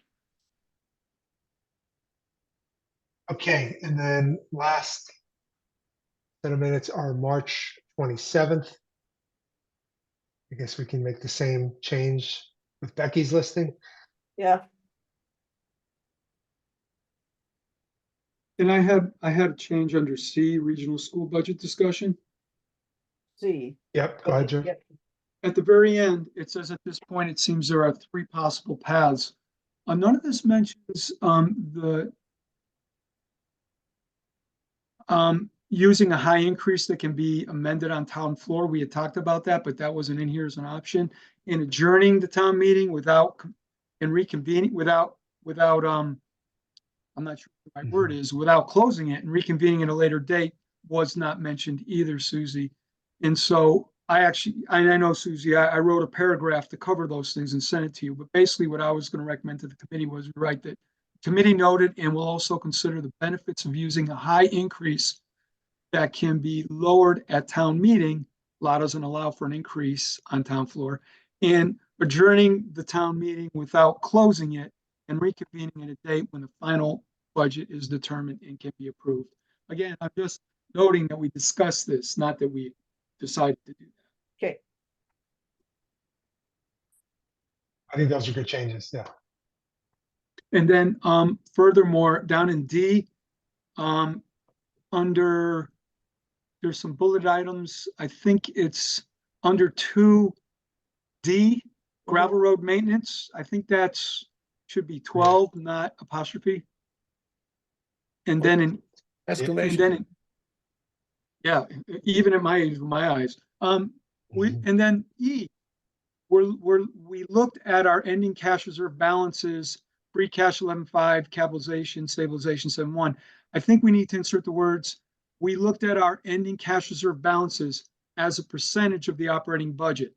Okay, and then last set of minutes are March 27th. I guess we can make the same change with Becky's listing. Yeah, And I had a change under C, regional school budget discussion. C. Yep, go ahead, George. Yep. At the very end, it says at this point, it seems there are 3 possible paths. None of this mentions using a high increase that can be amended on town floor. We had talked about that, but that wasn't in here as an option. And adjourning the town meeting and reconvening without, I'm not sure what the right word is, without closing it and reconvening at a later date was not mentioned either, Susie. And so I know, Susie, I wrote a paragraph to cover those things and sent it to you. But basically what I was going to recommend to the committee was that the committee noted and will also consider the benefits of using a high increase that can be lowered at town meeting. Law doesn't allow for an increase on town floor, and adjourning the town meeting without closing it and reconvening at a date when the final budget is determined and can be approved. Again, I'm just noting that we discussed this, not that we decided to do that. Okay, I think those are good changes, yeah. And then furthermore, down in D, under, there's some bullet items. I think it's under 2D, gravel road maintenance. I think should be 12, not apostrophe. And then and Exclamation. then, yeah, even at my age, with my eyes. And then E, we looked at our ending cash reserve balances, free cash 11.5, capitalization, stabilization 7.1. I think we need to insert the words, we looked at our ending cash reserve balances as a percentage of the operating budget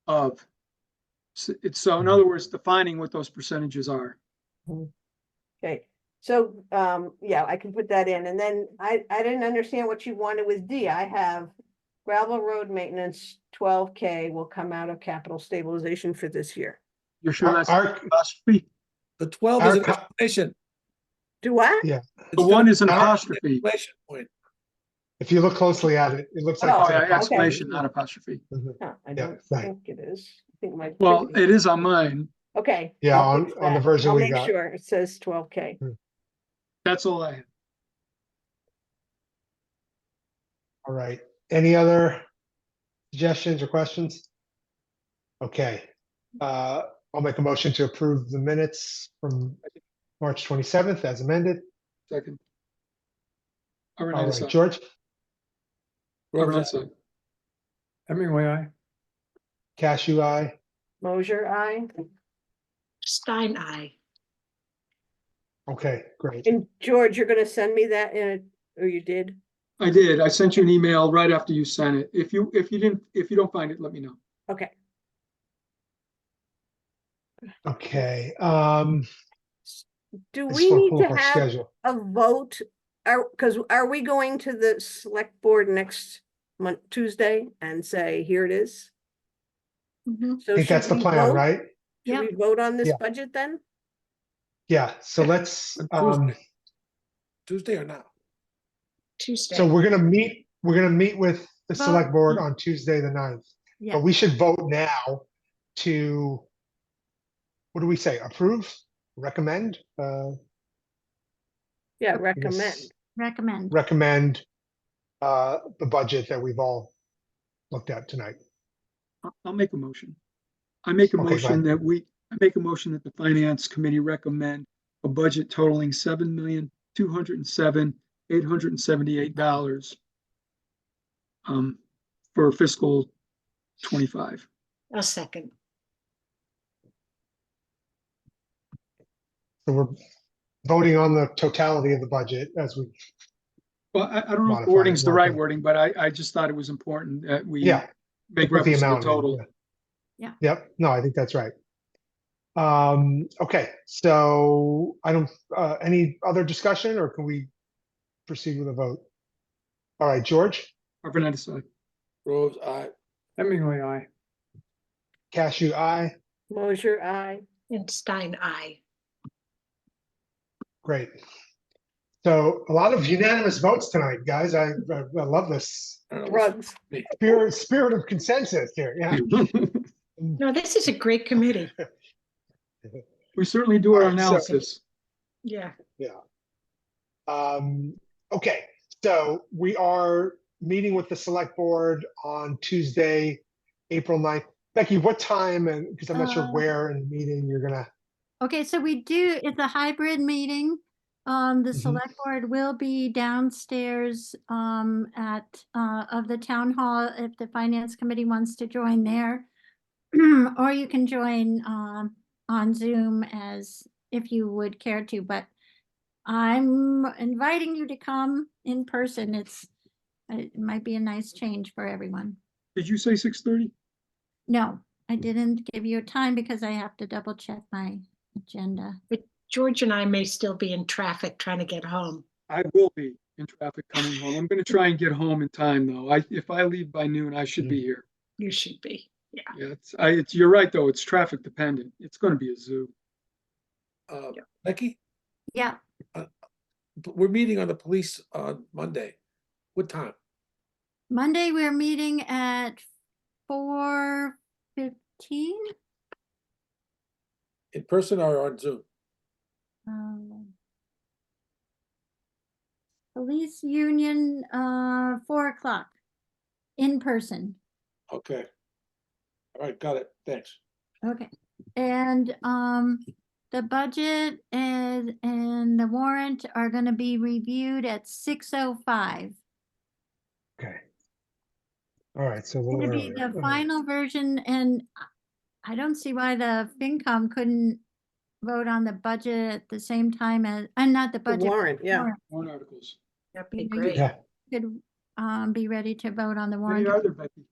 of. So in other words, defining what those percentages are. okay. So, yeah, I can put that in. And then I didn't understand what you wanted with D. I have gravel road maintenance, 12K will come out of capital stabilization for this year. You're sure that's Our- apostrophe? The 12 is an Our exclamation. Do what? Yeah, The one is an our- apostrophe. Exclamation point. if you look closely at it, it looks like. Oh, it's an yeah, okay. apostrophe. exclamation, not apostrophe. Mhm. Huh, I Yeah, don't right. think it is. I think my. Well, printing- it is on mine. Okay. Yeah, I'll on fix the that. version I'll we make got. sure it says 12K. That's all I have. All right. Any other suggestions or questions? Okay. I'll make a motion to approve the minutes from March 27th as amended. Second. All Overnight right, aside. George, Groves, Overnight aye. aside. Hemingway, I. Cashew, aye. Mosier, aye. Stein, aye. Okay, great. And George, you're gonna send me that or you did? I did. I sent you an email right after you sent it. If you don't find it, let me know. Okay. Okay. Do I we just want to need pull to up our have schedule. a vote? Because are we going to the select board next Tuesday and say, here it is? Mhm. So I think should that's the we plan, vote? right? Should Yep. we vote on this Yeah. budget then? Yeah, so Yeah, let's, on Tuesday or now? Tuesday. so we're gonna meet with the Vote. select board on Tuesday, the 9th. Yeah. But we should vote now to, what do we say, approve, recommend, Yeah, I guess recommend. Recommend. recommend the budget that we've all looked at tonight. I'll make a motion. I make a Okay, go motion ahead. I make a motion that the finance committee recommend a budget totaling $7,207,878 for fiscal 25. A second. So we're voting on the totality of the budget as we, Well, I don't know if Modify the it, wording's the right okay. wording, but I just thought it was important that we yeah, make put the reference to the amount in, total. Yeah. Yep, no, I think that's right. Okay, so I don't, any other discussion or can we proceed with a vote? All right, George, Arvanitis, aye. Rose, I, Hemingway, aye. Cashew, aye. Mosher, aye. And Stein, aye. Great. So a lot of unanimous votes tonight, guys. I love this I don't know, what's- Drugs. spirit of consensus here. Yeah. No, this is a great committee. We certainly do our All right, so- analysis. Yeah. Okay, so we are meeting with the select board on Tuesday, April 9th. Becky, what time? And because I'm not sure where in the meeting you're gonna. Okay, so it's a hybrid meeting. The Mhm. select board will be downstairs at of the town hall if the finance committee wants to join there. Or you can join on Zoom as if you would care to, but I'm inviting you to come in person. It might be a nice change for everyone. Did you say 6:30? No, I didn't give you a time because I have to double check my agenda. But George and I may still be in traffic trying to get home. I will be in traffic coming home. I'm gonna try and get home in time, though. If I leave by noon, I should be here. You should be. Yeah. Yeah, you're right, though. It's traffic dependent. It's gonna be a zoo. Becky, Yeah, we're meeting on the police on Monday. What time? Monday we're meeting at 4:15. In person or on Zoom? Police union, 4:00 in person. Okay. All right, got it. Thanks. Okay, and the budget and the warrant are gonna be reviewed at 6:05. Okay. All right, so a little Gonna be earlier. the All right. final version, and I don't see why the FinCom couldn't vote on the budget at the same time as, and not the The budget. warrant, yeah. warrant. Warrant articles. That'd be You great. Yeah, Could be ready to vote on the How many warrant. are there, Becky?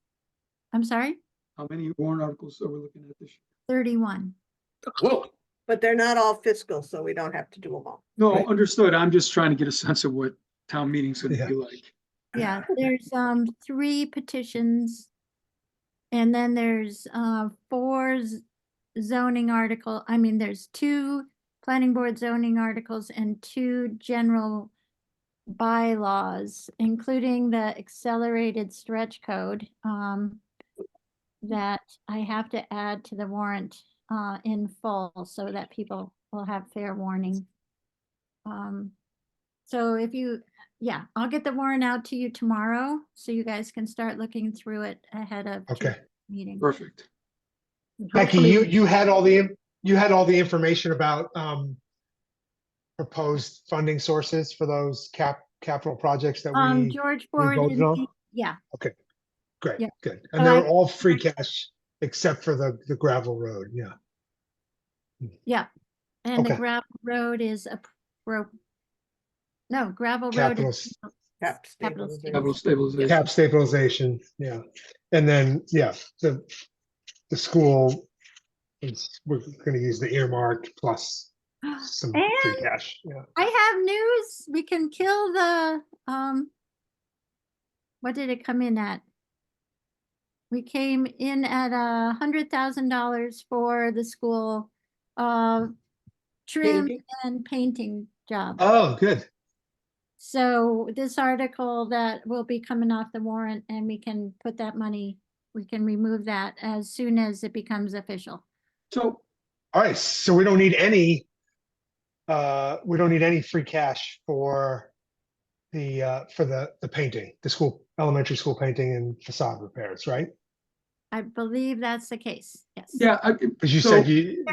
I'm sorry, How many warrant articles are we looking at this year? 31. Whoa, But they're not all fiscal, so we don't have to do them all. No, Right. understood. I'm just trying to get a sense of what town meeting's gonna Yeah. be like. Yeah, there's 3 petitions. And then there's 4 zoning article, I mean, there's 2 planning board zoning articles and 2 general bylaws, including the accelerated stretch code that I have to add to the warrant in full so that people will have fair warning. So if you, yeah, I'll get the warrant out to you tomorrow so you guys can start looking through it ahead of okay. Tuesday's meeting. Perfect. And Becky, hopefully- you had all the information about proposed funding sources for those capital projects that we George voted forwarded on? me, yeah, great, yeah. good. So And they're I- all free cash except for the gravel road, yeah. yeah. And the Okay. gravel road is gravel road Capital, is Cap Capital stabilization. Capital stabilization. cap stabilization, yeah. And then, yeah, the school is, we're gonna use the earmark plus some And free cash, yeah. I have news. We can kill the, what did it come in at? We came in at $100,000 for the school, trim Painting? and painting job. Oh, good. So this article that will be coming off the warrant, and we can put that money, we can remove that as soon as it becomes official. So, All right, so we don't need any free cash for the painting, the school, elementary school painting and facade repairs, right? I believe that's the case, yes. yeah, Because you so- said you,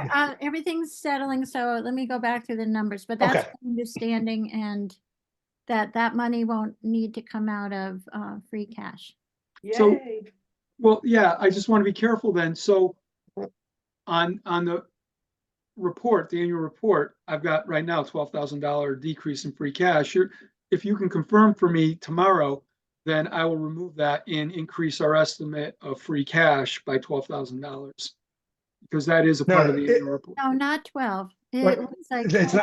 Everything's settling, so let me go back to the numbers, but that's Okay. my understanding, and that money won't need to come out of free cash. So- Yay. well, yeah, I just want to be careful then. So on the report, the annual report, I've got right now $12,000 decrease in free cash. If you can confirm for me tomorrow, then I will remove that and increase our estimate of free cash by $12,000. Because that is a No, part of the it- annual report. No, not 12. What? It was like it's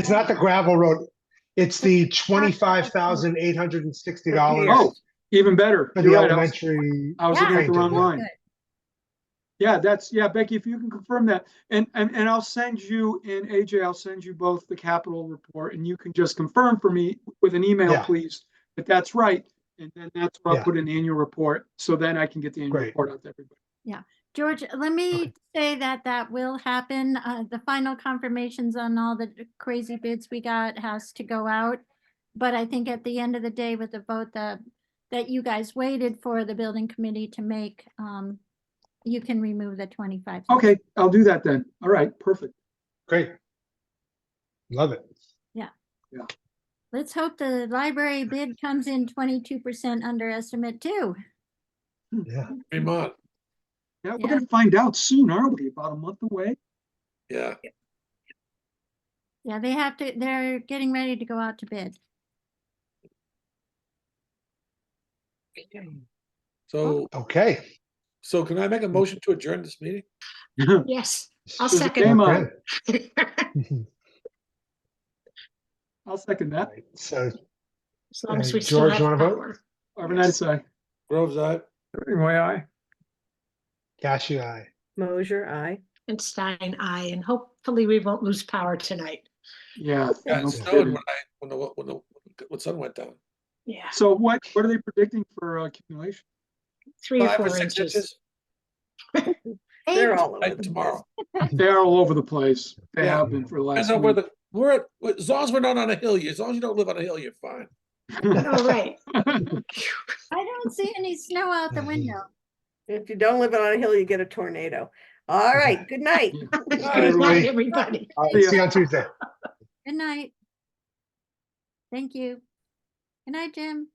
not the gravel road. It's the It's not $25,860 Oh, even better. for You're the right. elementary. I was Yeah. looking at the wrong Painting, yeah. line. Good. Yeah, Becky, if you can confirm that, and I'll send you, and AJ, I'll send you both the capital report, and you can just confirm for me with an email, Yeah. please, that that's right. And then that's what I'll Yeah. put in the annual report, so then I can get the annual Great. report out to everybody. George, let me say that will happen. The final confirmations on all the crazy bids we got has to go out. But I think at the end of the day, with the vote that you guys waited for the building committee to make, you can remove the 25. Okay, I'll do that then. All right, perfect. Great. Love it. Let's hope the library bid comes in 22% under estimate too. Yeah. Vermont, Yeah, we're Yeah. gonna find out soon, aren't we? About a month away? yeah. Yeah, they're getting ready to go out to bid. So, Okay. so can I make a motion to adjourn this meeting? Yes, I'll There's a second. game on. Okay. I'll second that. So As long as we still George, have you wanna vote? power. Have a nice day. Groves, aye. Anyway, aye. Cashew, aye. Mosier, aye. And Stein, aye, and hopefully we won't lose power tonight. Yeah. Yeah, no it snowed kidding. when the sun went down. Yeah, So what are they predicting for accumulation? 3 or 5 4 or 6 inches. They're Eight. all over Right, the tomorrow. They're all over the place. They Yeah. have been for the I last know where week. as long as we're not on a hill, as long as you don't live on a hill, you're fine. Oh, right. I don't see any snow out the window. If you don't live on a hill, you get a tornado. All right, good night. Good everybody. night, everybody. All See right, ya. see you on Tuesday. Good night. Thank you. Good night, Jim.